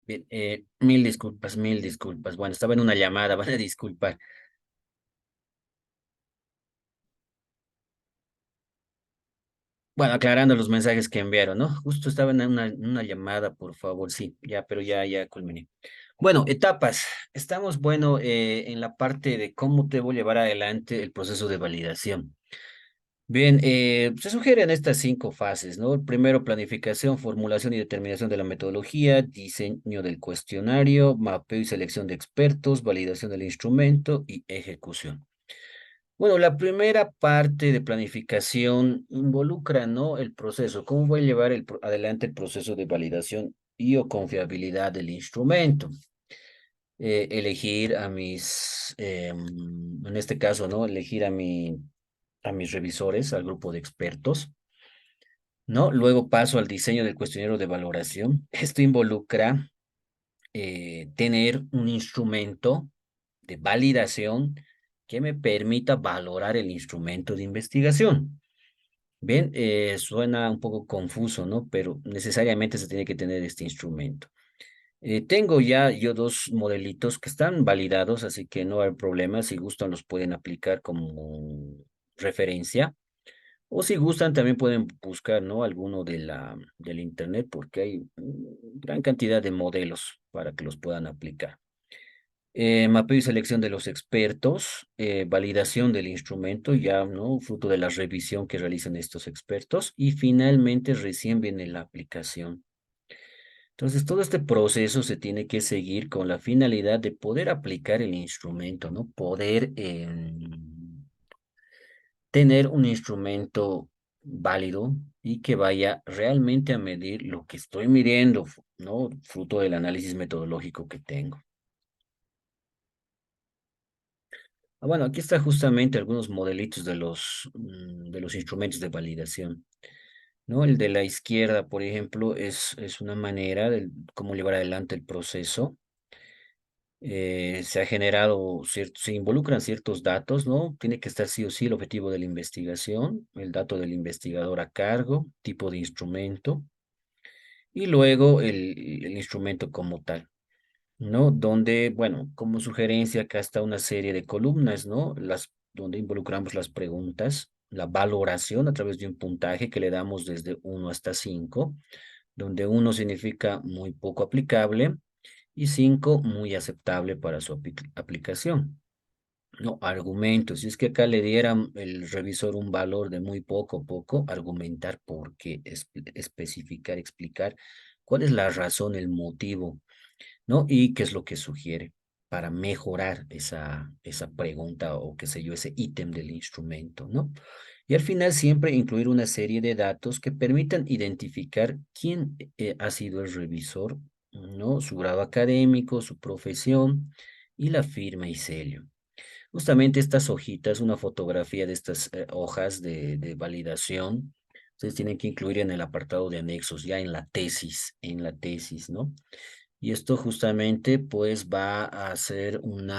S1: Bien, mil disculpas, mil disculpas. Bueno, estaba en una llamada, van a disculpar. Bueno, aclarando los mensajes que enviaron, ¿no? Justo estaba en una llamada, por favor, sí, ya, pero ya culminé. Bueno, etapas. Estamos, bueno, en la parte de cómo debo llevar adelante el proceso de validación. Bien, se sugieren estas cinco fases, ¿no? Primero, planificación, formulación y determinación de la metodología, diseño del cuestionario, mapeo y selección de expertos, validación del instrumento y ejecución. Bueno, la primera parte de planificación involucra, ¿no? El proceso, cómo voy a llevar adelante el proceso de validación y o confiabilidad del instrumento. Elegir a en este caso, ¿no? Elegir a mis revisores, al grupo de expertos, ¿no? Luego paso al diseño del cuestionario de valoración. Esto involucra tener un instrumento de validación que me permita valorar el instrumento de investigación. Bien, suena un poco confuso, ¿no? Pero necesariamente se tiene que tener este instrumento. Tengo ya yo dos modelitos que están validados, así que no hay problema. Si gustan, los pueden aplicar como referencia. O si gustan, también pueden buscar, ¿no? Alguno del internet, porque hay gran cantidad de modelos para que los puedan aplicar. Mapeo y selección de los expertos, validación del instrumento, ya, ¿no? Fruto de la revisión que realizan estos expertos. Y finalmente, recién viene la aplicación. Entonces, todo este proceso se tiene que seguir con la finalidad de poder aplicar el instrumento, ¿no? Poder tener un instrumento válido y que vaya realmente a medir lo que estoy midiendo, ¿no? Fruto del análisis metodológico que tengo. Bueno, aquí está justamente algunos modelitos de los instrumentos de validación, ¿no? El de la izquierda, por ejemplo, es una manera de cómo llevar adelante el proceso. Se ha generado, se involucran ciertos datos, ¿no? Tiene que estar sí o sí el objetivo de la investigación, el dato del investigador a cargo, tipo de instrumento, y luego el instrumento como tal, ¿no? Donde, bueno, como sugerencia, acá está una serie de columnas, ¿no? Donde involucramos las preguntas, la valoración a través de un puntaje que le damos desde 1 hasta 5, donde 1 significa muy poco aplicable y 5 muy aceptable para su aplicación. No, argumentos. Si es que acá le dieran el revisor un valor de muy poco, argumentar por qué, especificar, explicar cuál es la razón, el motivo, ¿no? Y qué es lo que sugiere para mejorar esa pregunta o qué sé yo, ese ítem del instrumento, ¿no? Y al final siempre incluir una serie de datos que permitan identificar quién ha sido el revisor, ¿no? Su grado académico, su profesión y la firma y sello. Justamente estas hojitas, una fotografía de estas hojas de validación, ustedes tienen que incluir en el apartado de anexos, ya en la tesis, ¿no? Y esto justamente pues va a ser un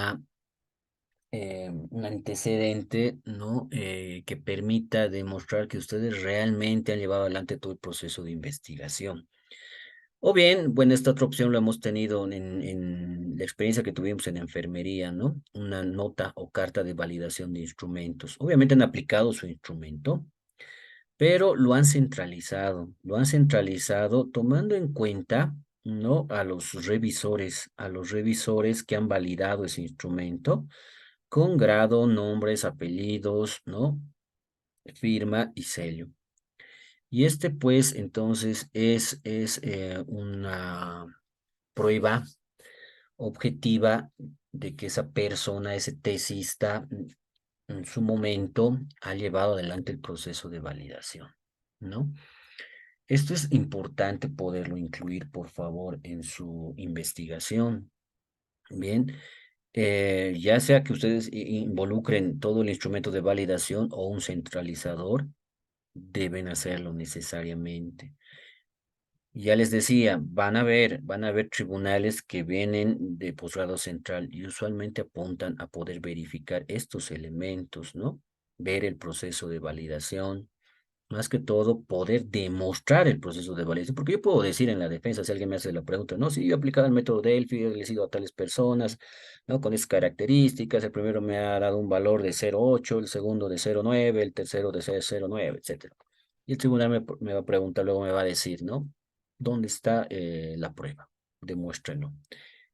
S1: antecedente, ¿no? Que permita demostrar que ustedes realmente han llevado adelante todo el proceso de investigación. O bien, bueno, esta otra opción lo hemos tenido en la experiencia que tuvimos en enfermería, ¿no? Una nota o carta de validación de instrumentos. Obviamente han aplicado su instrumento, pero lo han centralizado tomando en cuenta, ¿no? A los revisores que han validado ese instrumento con grado, nombres, apellidos, ¿no? Firma y sello. Y este, pues, entonces es una prueba objetiva de que esa persona, ese tesista, en su momento ha llevado adelante el proceso de validación, ¿no? Esto es importante poderlo incluir, por favor, en su investigación. Bien, ya sea que ustedes involucren todo el instrumento de validación o un centralizador, deben hacerlo necesariamente. Ya les decía, van a ver tribunales que vienen de posgrado central y usualmente apuntan a poder verificar estos elementos, ¿no? Ver el proceso de validación, más que todo poder demostrar el proceso de validación, porque yo puedo decir en la defensa, si alguien me hace la pregunta, no, si yo he aplicado el método Delphi, he elegido a tales personas, ¿no? Con esas características, el primero me ha dado un valor de 0,8, el segundo de 0,9, el tercero de 0,9, etcétera. Y el tribunal me va a preguntar, luego me va a decir, ¿no? ¿Dónde está la prueba? Demuéstrenlo.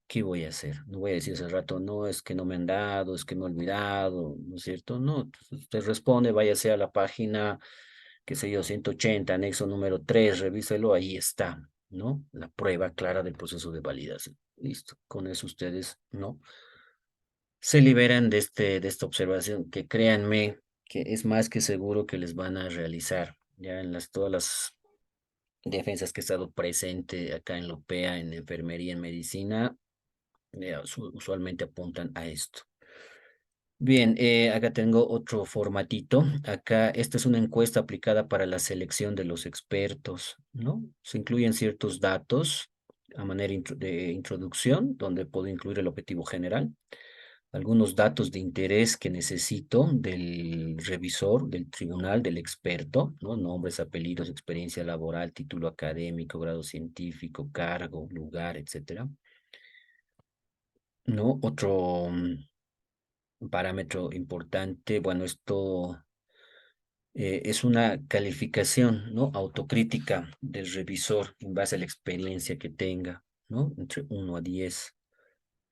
S1: ¿Qué voy a hacer? No voy a decir hace rato, no, es que no me han dado, es que me he olvidado, ¿no es cierto? No, usted responde, váyase a la página, qué sé yo, 180, anexo número 3, revíselo, ahí está, ¿no? La prueba clara del proceso de validación. Listo, con eso ustedes, ¿no? Se liberan de esta observación, que créanme que es más que seguro que les van a realizar, ya en todas las defensas que he estado presente acá en la UPEA, en enfermería, en medicina, usualmente apuntan a esto. Bien, acá tengo otro formatito. Acá, esta es una encuesta aplicada para la selección de los expertos, ¿no? Se incluyen ciertos datos a manera de introducción, donde puedo incluir el objetivo general, algunos datos de interés que necesito del revisor, del tribunal, del experto, ¿no? Nombres, apellidos, experiencia laboral, título académico, grado científico, cargo, lugar, etcétera. ¿No? Otro parámetro importante, bueno, esto es una calificación, ¿no? Autocrítica del revisor en base a la experiencia que tenga, ¿no? Entre 1 a 10.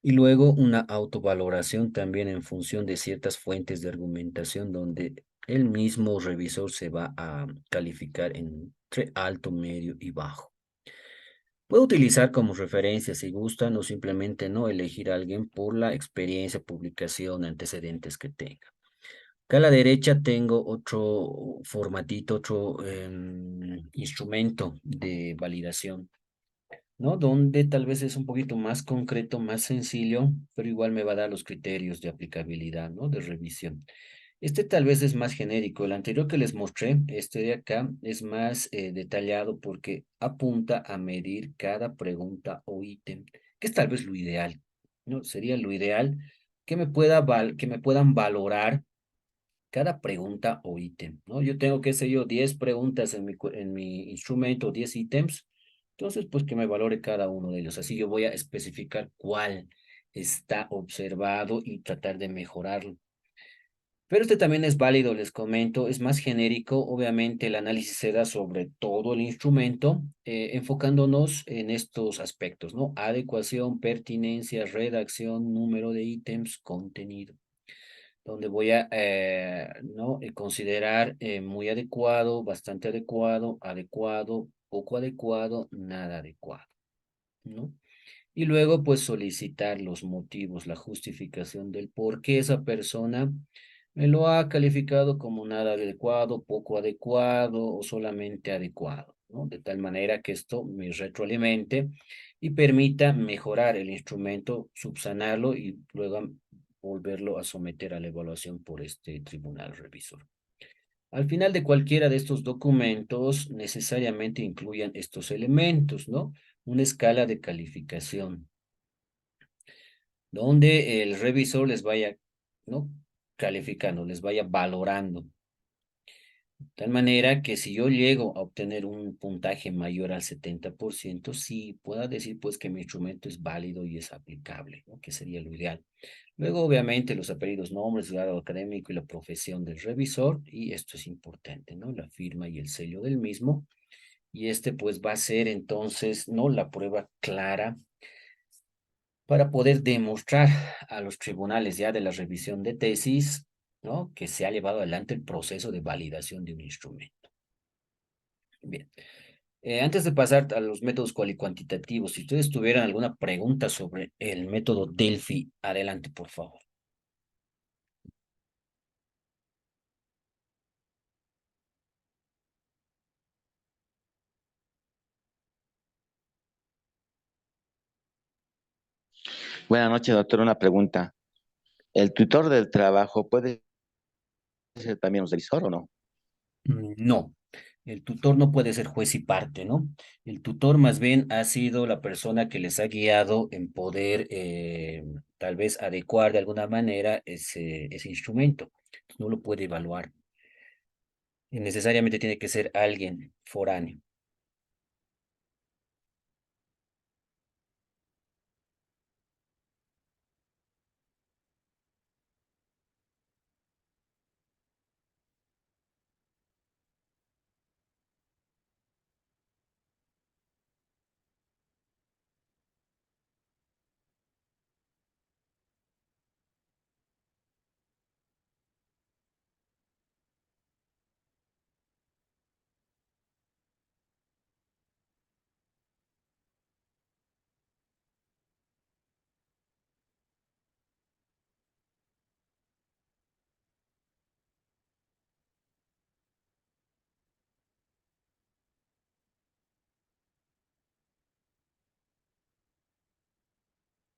S1: Y luego una autovaloración también en función de ciertas fuentes de argumentación donde el mismo revisor se va a calificar entre alto, medio y bajo. Puedo utilizar como referencia si gustan o simplemente no elegir a alguien por la experiencia, publicación, antecedentes que tenga. Acá a la derecha tengo otro formatito, otro instrumento de validación, ¿no? Donde tal vez es un poquito más concreto, más sencillo, pero igual me va a dar los criterios de aplicabilidad, ¿no? De revisión. Este tal vez es más genérico. El anterior que les mostré, este de acá, es más detallado porque apunta a medir cada pregunta o ítem, que es tal vez lo ideal, ¿no? Sería lo ideal que que me puedan valorar cada pregunta o ítem, ¿no? Yo tengo, qué sé yo, 10 preguntas en en mi instrumento, 10 ítems, entonces pues que me valore cada uno de ellos. Así yo voy a especificar cuál está observado y tratar de mejorarlo. Pero este también es válido, les comento, es más genérico. Obviamente el análisis se da sobre todo el instrumento, enfocándonos en estos aspectos, ¿no? Adecuación, pertinencia, redacción, número de ítems, contenido, donde voy a ¿no? Considerar muy adecuado, bastante adecuado, adecuado, poco adecuado, nada adecuado, ¿no? Y luego, pues, solicitar los motivos, la justificación del por qué esa persona me lo ha calificado como nada adecuado, poco adecuado o solamente adecuado, ¿no? De tal manera que esto me retroalimente y permita mejorar el instrumento, subsanarlo y luego volverlo a someter a la evaluación por este tribunal revisor. Al final de cualquiera de estos documentos necesariamente incluyan estos elementos, ¿no? Una escala de calificación donde el revisor les vaya, ¿no? Calificando, les vaya valorando. De tal manera que si yo llego a obtener un puntaje mayor al 70%, sí pueda decir pues que mi instrumento es válido y es aplicable, ¿no? Que sería lo ideal. Luego, obviamente, los apellidos, nombres, grado académico y la profesión del revisor, y esto es importante, ¿no? La firma y el sello del mismo. Y este pues va a ser entonces, ¿no? La prueba clara para poder demostrar a los tribunales ya de la revisión de tesis, ¿no? Que se ha llevado adelante el proceso de validación de un instrumento. Bien. Antes de pasar a los métodos cuantitativos, si ustedes tuvieran alguna pregunta sobre el método Delphi, adelante, por favor.
S2: Buenas noches, doctor. Una pregunta. ¿El tutor del trabajo puede ser también un revisor o no?
S1: No, el tutor no puede ser juez y parte, ¿no? El tutor más bien ha sido la persona que les ha guiado en poder tal vez adecuar de alguna manera ese instrumento. No lo puede evaluar. Y necesariamente tiene que ser alguien foráneo.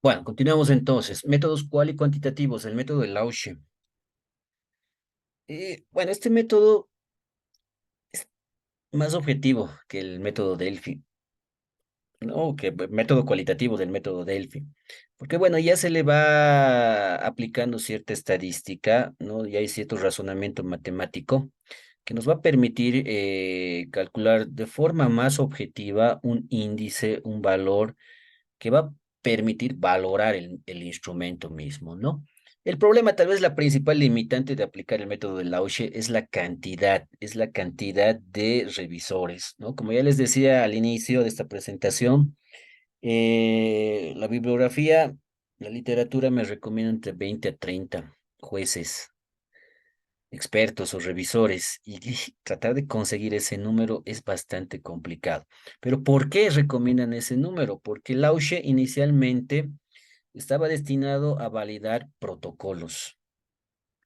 S1: Bueno, continuamos entonces. Métodos cual y cuantitativos, el método de Lauche. Bueno, este método es más objetivo que el método Delphi. No, que método cualitativo del método Delphi. Porque bueno, ya se le va aplicando cierta estadística, ¿no? Y hay cierto razonamiento matemático que nos va a permitir calcular de forma más objetiva un índice, un valor que va a permitir valorar el instrumento mismo, ¿no? El problema, tal vez la principal limitante de aplicar el método de Lauche es la cantidad de revisores, ¿no? Como ya les decía al inicio de esta presentación, la bibliografía, la literatura me recomienda entre 20 a 30 jueces, expertos o revisores, y tratar de conseguir ese número es bastante complicado. Pero ¿por qué recomiendan ese número? Porque Lauche inicialmente estaba destinado a validar protocolos.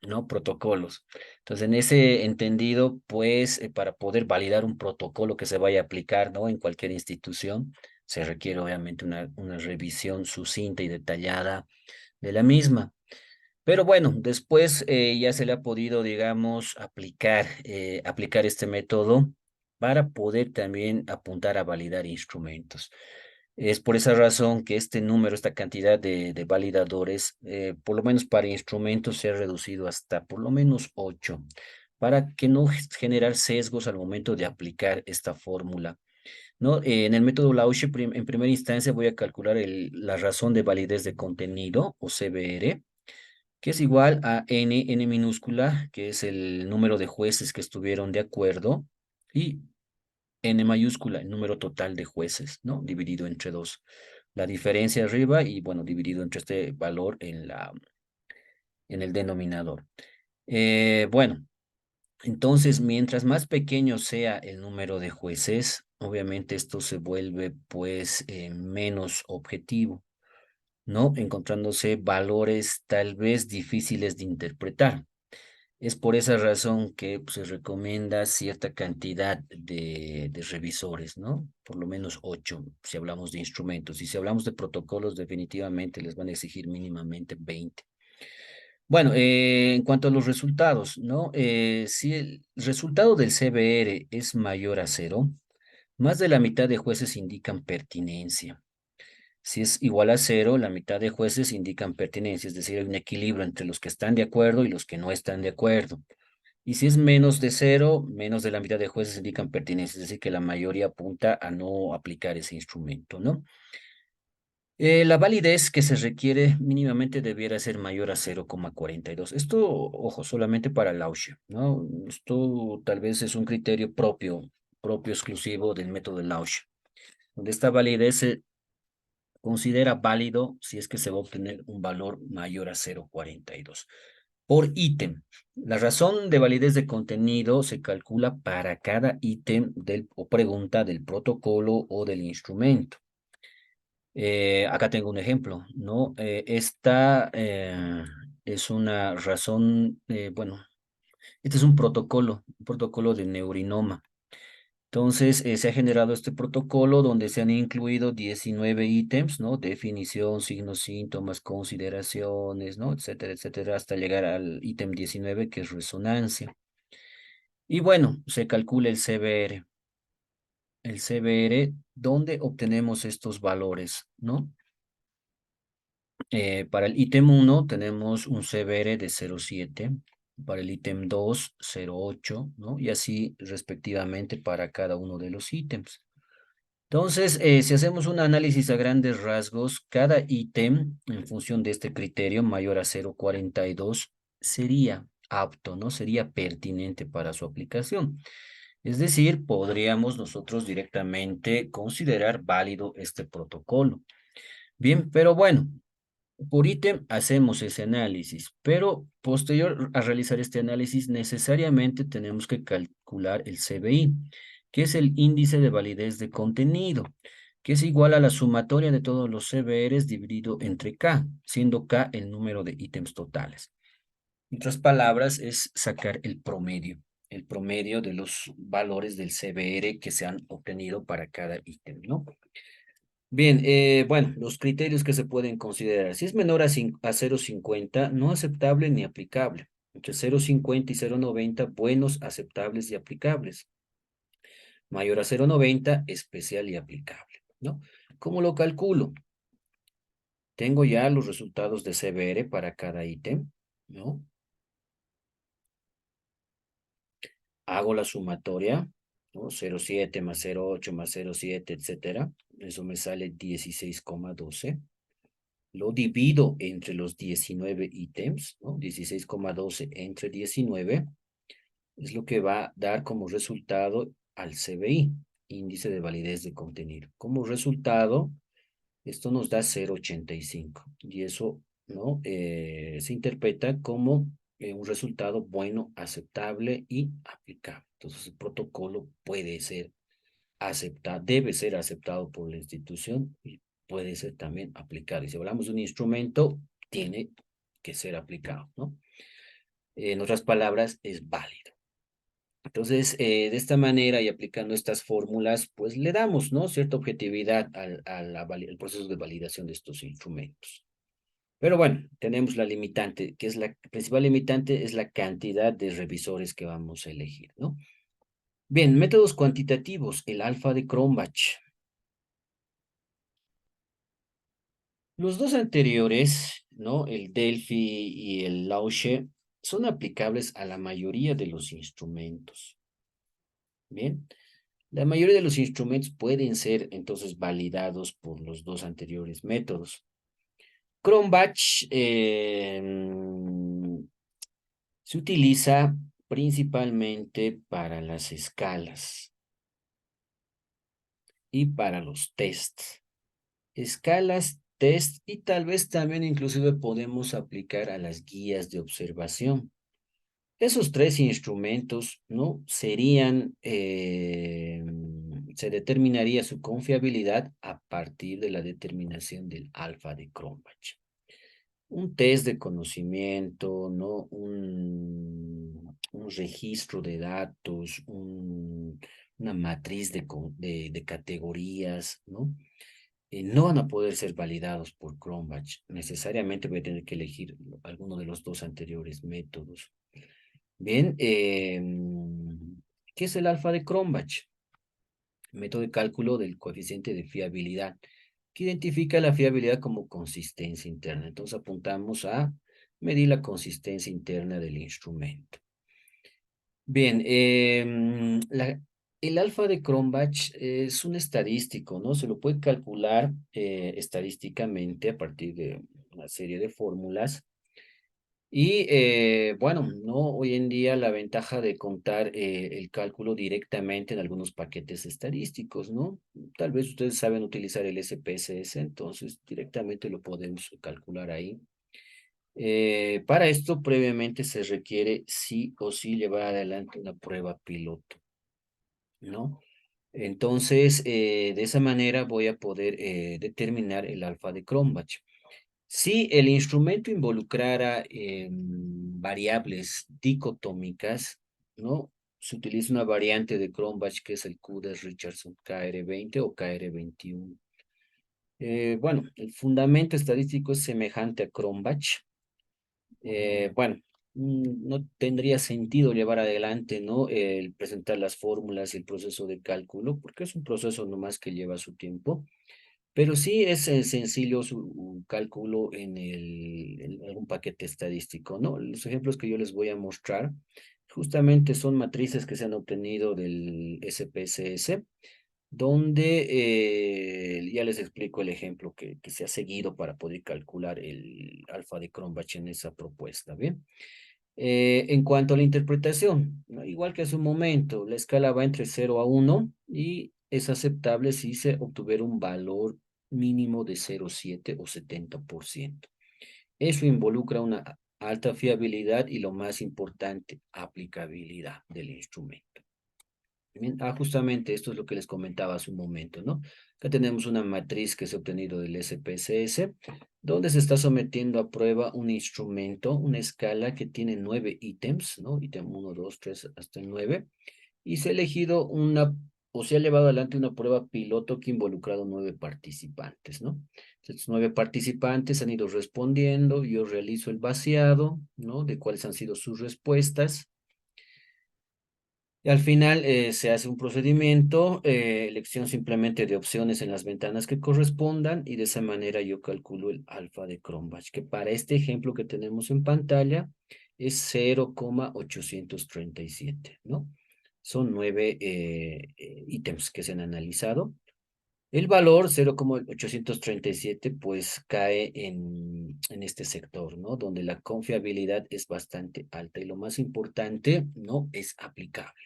S1: ¿No? Protocolos. Entonces, en ese entendido, pues, para poder validar un protocolo que se vaya a aplicar, ¿no? En cualquier institución, se requiere obviamente una revisión sucinta y detallada de la misma. Pero bueno, después ya se le ha podido, digamos, aplicar este método para poder también apuntar a validar instrumentos. Es por esa razón que este número, esta cantidad de validadores, por lo menos para instrumentos, se ha reducido hasta por lo menos 8, para que no generar sesgos al momento de aplicar esta fórmula, ¿no? En el método Lausch, en primera instancia, voy a calcular la razón de validez de contenido, o CVR, que es igual a n minúscula, que es el número de jueces que estuvieron de acuerdo, y n mayúscula, el número total de jueces, ¿no? Dividido entre 2. La diferencia arriba y, bueno, dividido entre este valor en el denominador. Bueno, entonces, mientras más pequeño sea el número de jueces, obviamente esto se vuelve, pues, menos objetivo, ¿no? Encontrándose valores tal vez difíciles de interpretar. Es por esa razón que pues, se recomienda cierta cantidad de revisores, ¿no? Por lo menos 8, si hablamos de instrumentos. Y si hablamos de protocolos, definitivamente les van a exigir mínimamente 20. Bueno, en cuanto a los resultados, ¿no? Si el resultado del CBR es mayor a 0, más de la mitad de jueces indican pertinencia. Si es igual a 0, la mitad de jueces indican pertinencia, es decir, hay un equilibrio entre los que están de acuerdo y los que no están de acuerdo. Y si es menos de 0, menos de la mitad de jueces indican pertinencia, es decir, que la mayoría apunta a no aplicar ese instrumento, ¿no? La validez que se requiere mínimamente debiera ser mayor a 0,42. Esto, ojo, solamente para el Lausch, ¿no? Esto tal vez es un criterio propio exclusivo del método de Lausch, donde esta validez se considera válido si es que se va a obtener un valor mayor a 0,42. Por ítem, la razón de validez de contenido se calcula para cada ítem o pregunta del protocolo o del instrumento. Acá tengo un ejemplo, ¿no? Esta es una razón, bueno, este es un protocolo de neurinoma. Entonces, se ha generado este protocolo donde se han incluido 19 ítems, ¿no? Definición, signos, síntomas, consideraciones, ¿no? Etcétera, etcétera, hasta llegar al ítem 19, que es resonancia. Y bueno, se calcula el CBR. El CBR, ¿dónde obtenemos estos valores, ¿no? Para el ítem 1 tenemos un CBR de 0,7, para el ítem 2, 0,8, ¿no? Y así respectivamente para cada uno de los ítems. Entonces, si hacemos un análisis a grandes rasgos, cada ítem, en función de este criterio, mayor a 0,42, sería apto, ¿no? Sería pertinente para su aplicación. Es decir, podríamos nosotros directamente considerar válido este protocolo. Bien, pero bueno, por ítem hacemos ese análisis, pero posterior a realizar este análisis necesariamente tenemos que calcular el CBI, que es el índice de validez de contenido, que es igual a la sumatoria de todos los CBRs dividido entre K, siendo K el número de ítems totales. En otras palabras, es sacar el promedio de los valores del CBR que se han obtenido para cada ítem, ¿no? Bien, bueno, los criterios que se pueden considerar. Si es menor a 0,50, no aceptable ni aplicable. Entre 0,50 y 0,90, buenos, aceptables y aplicables. Mayor a 0,90, especial y aplicable, ¿no? ¿Cómo lo calculo? Tengo ya los resultados de CBR para cada ítem, ¿no? Hago la sumatoria, ¿no? 0,7 más 0,8 más 0,7, etcétera. Eso me sale 16,12. Lo divido entre los 19 ítems, ¿no? 16,12 entre 19 es lo que va a dar como resultado al CBI, índice de validez de contenido. Como resultado, esto nos da 0,85 y eso, ¿no? Se interpreta como un resultado bueno, aceptable y aplicable. Entonces, el protocolo puede ser debe ser aceptado por la institución y puede ser también aplicado. Y si hablamos de un instrumento, tiene que ser aplicado, ¿no? En otras palabras, es válido. Entonces, de esta manera y aplicando estas fórmulas, pues le damos, ¿no? Cierta objetividad al proceso de validación de estos instrumentos. Pero bueno, tenemos la limitante, que es la principal limitante, es la cantidad de revisores que vamos a elegir, ¿no? Bien, métodos cuantitativos, el alfa de Cronbach. Los dos anteriores, ¿no? El Delphi y el Lausche, son aplicables a la mayoría de los instrumentos. Bien, la mayoría de los instrumentos pueden ser entonces validados por los dos anteriores métodos. Cronbach se utiliza principalmente para las escalas y para los tests. Escalas, test y tal vez también inclusive podemos aplicar a las guías de observación. Esos tres instrumentos, ¿no? Serían, se determinaría su confiabilidad a partir de la determinación del alfa de Cronbach. Un test de conocimiento, ¿no? Un registro de datos, una matriz de categorías, ¿no? No van a poder ser validados por Cronbach. Necesariamente voy a tener que elegir alguno de los dos anteriores métodos. Bien, ¿qué es el alfa de Cronbach? Método de cálculo del coeficiente de fiabilidad, que identifica la fiabilidad como consistencia interna. Entonces apuntamos a medir la consistencia interna del instrumento. Bien, el alfa de Cronbach es un estadístico, ¿no? Se lo puede calcular estadísticamente a partir de una serie de fórmulas. Y bueno, ¿no? Hoy en día la ventaja de contar el cálculo directamente en algunos paquetes estadísticos, ¿no? Tal vez ustedes saben utilizar el SPSS, entonces directamente lo podemos calcular ahí. Para esto, previamente se requiere sí o sí llevar adelante una prueba piloto, ¿no? Entonces, de esa manera voy a poder determinar el alfa de Cronbach. Si el instrumento involucrara variables dicotómicas, ¿no? Se utiliza una variante de Cronbach que es el Q de Richardson KR20 o KR21. Bueno, el fundamento estadístico es semejante a Cronbach. Bueno, no tendría sentido llevar adelante, ¿no? El presentar las fórmulas y el proceso de cálculo, porque es un proceso nomás que lleva su tiempo. Pero sí es sencillo su cálculo en algún paquete estadístico, ¿no? Los ejemplos que yo les voy a mostrar justamente son matrices que se han obtenido del SPSS, donde ya les explico el ejemplo que se ha seguido para poder calcular el alfa de Cronbach en esa propuesta, ¿bien? En cuanto a la interpretación, ¿no? Igual que hace un momento, la escala va entre 0 a 1 y es aceptable si se obtuviera un valor mínimo de 0,7 o 70%. Eso involucra una alta fiabilidad y lo más importante, aplicabilidad del instrumento. Bien, justamente esto es lo que les comentaba hace un momento, ¿no? Acá tenemos una matriz que se ha obtenido del SPSS, donde se está sometiendo a prueba un instrumento, una escala que tiene 9 ítems, ¿no? Ítem 1, 2, 3, hasta el 9, y se ha elegido o se ha llevado adelante una prueba piloto que ha involucrado 9 participantes, ¿no? Estos 9 participantes han ido respondiendo, yo realizo el vaciado, ¿no? De cuáles han sido sus respuestas. Y al final se hace un procedimiento, elección simplemente de opciones en las ventanas que correspondan y de esa manera yo calculo el alfa de Cronbach, que para este ejemplo que tenemos en pantalla es 0,837, ¿no? Son 9 ítems que se han analizado. El valor 0,837 pues cae en este sector, ¿no? Donde la confiabilidad es bastante alta y lo más importante, ¿no? Es aplicable.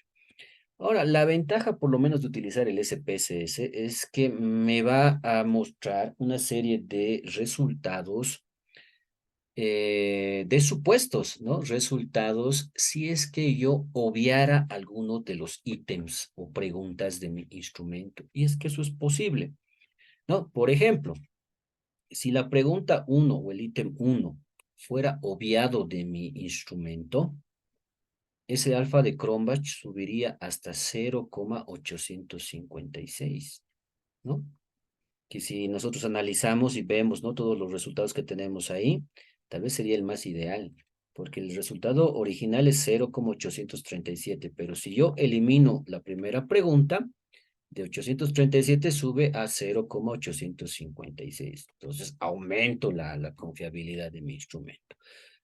S1: Ahora, la ventaja por lo menos de utilizar el SPSS es que me va a mostrar una serie de resultados, de supuestos, ¿no? Resultados si es que yo obviara alguno de los ítems o preguntas de mi instrumento. Y es que eso es posible, ¿no? Por ejemplo, si la pregunta uno o el ítem uno fuera obviado de mi instrumento, ese alfa de Cronbach subiría hasta 0,856, ¿no? Que si nosotros analizamos y vemos, ¿no? Todos los resultados que tenemos ahí, tal vez sería el más ideal, porque el resultado original es 0,837, pero si yo elimino la primera pregunta, De 837 sube a 0,856. Entonces aumento la confiabilidad de mi instrumento.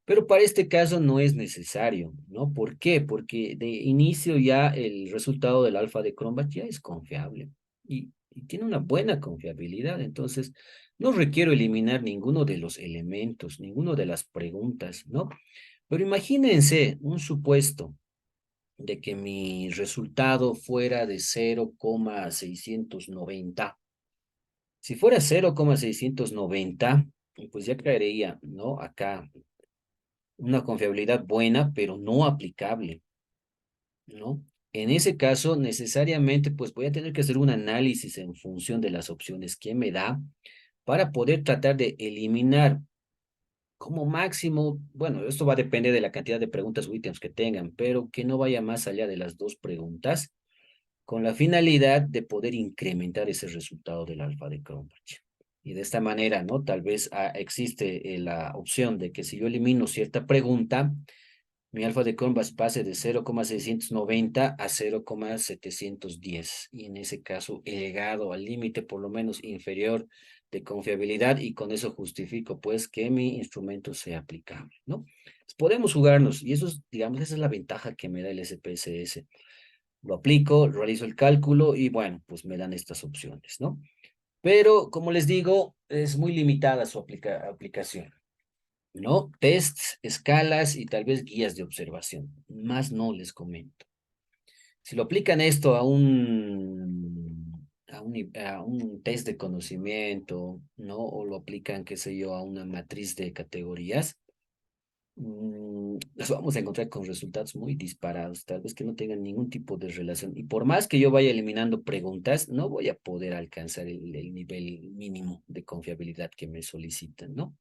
S1: Pero para este caso no es necesario, ¿no? ¿Por qué? Porque de inicio ya el resultado del alfa de Cronbach ya es confiable y tiene una buena confiabilidad. Entonces, no requiero eliminar ninguno de los elementos, ninguno de las preguntas, ¿no? Pero imagínense un supuesto de que mi resultado fuera de 0,690. Si fuera 0,690, pues ya caería, ¿no? Acá una confiabilidad buena, pero no aplicable, ¿no? En ese caso, necesariamente, pues voy a tener que hacer un análisis en función de las opciones que me da para poder tratar de eliminar como máximo, bueno, esto va a depender de la cantidad de preguntas o ítems que tengan, pero que no vaya más allá de las dos preguntas con la finalidad de poder incrementar ese resultado del alfa de Cronbach. Y de esta manera, ¿no? Tal vez existe la opción de que si yo elimino cierta pregunta, mi alfa de Cronbach pase de 0,690 a 0,710. Y en ese caso he llegado al límite por lo menos inferior de confiabilidad y con eso justifico pues que mi instrumento sea aplicable, ¿no? Podemos jugarnos y eso es, digamos, esa es la ventaja que me da el SPSS. Lo aplico, realizo el cálculo y bueno, pues me dan estas opciones, ¿no? Pero como les digo, es muy limitada su aplicación, ¿no? Tests, escalas y tal vez guías de observación. Más no les comento. Si lo aplican esto a un test de conocimiento, ¿no? O lo aplican, qué sé yo, a una matriz de categorías, nos vamos a encontrar con resultados muy disparados, tal vez que no tengan ningún tipo de relación. Y por más que yo vaya eliminando preguntas, no voy a poder alcanzar el nivel mínimo de confiabilidad que me solicitan, ¿no?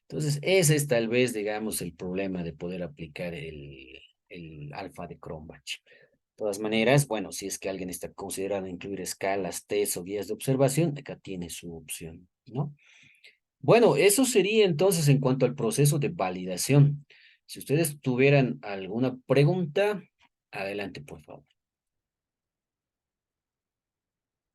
S1: Entonces, ese es tal vez, digamos, el problema de poder aplicar el alfa de Cronbach. De todas maneras, bueno, si es que alguien está considerando incluir escalas, test o guías de observación, acá tiene su opción, ¿no? Bueno, eso sería entonces en cuanto al proceso de validación. Si ustedes tuvieran alguna pregunta, adelante, por favor.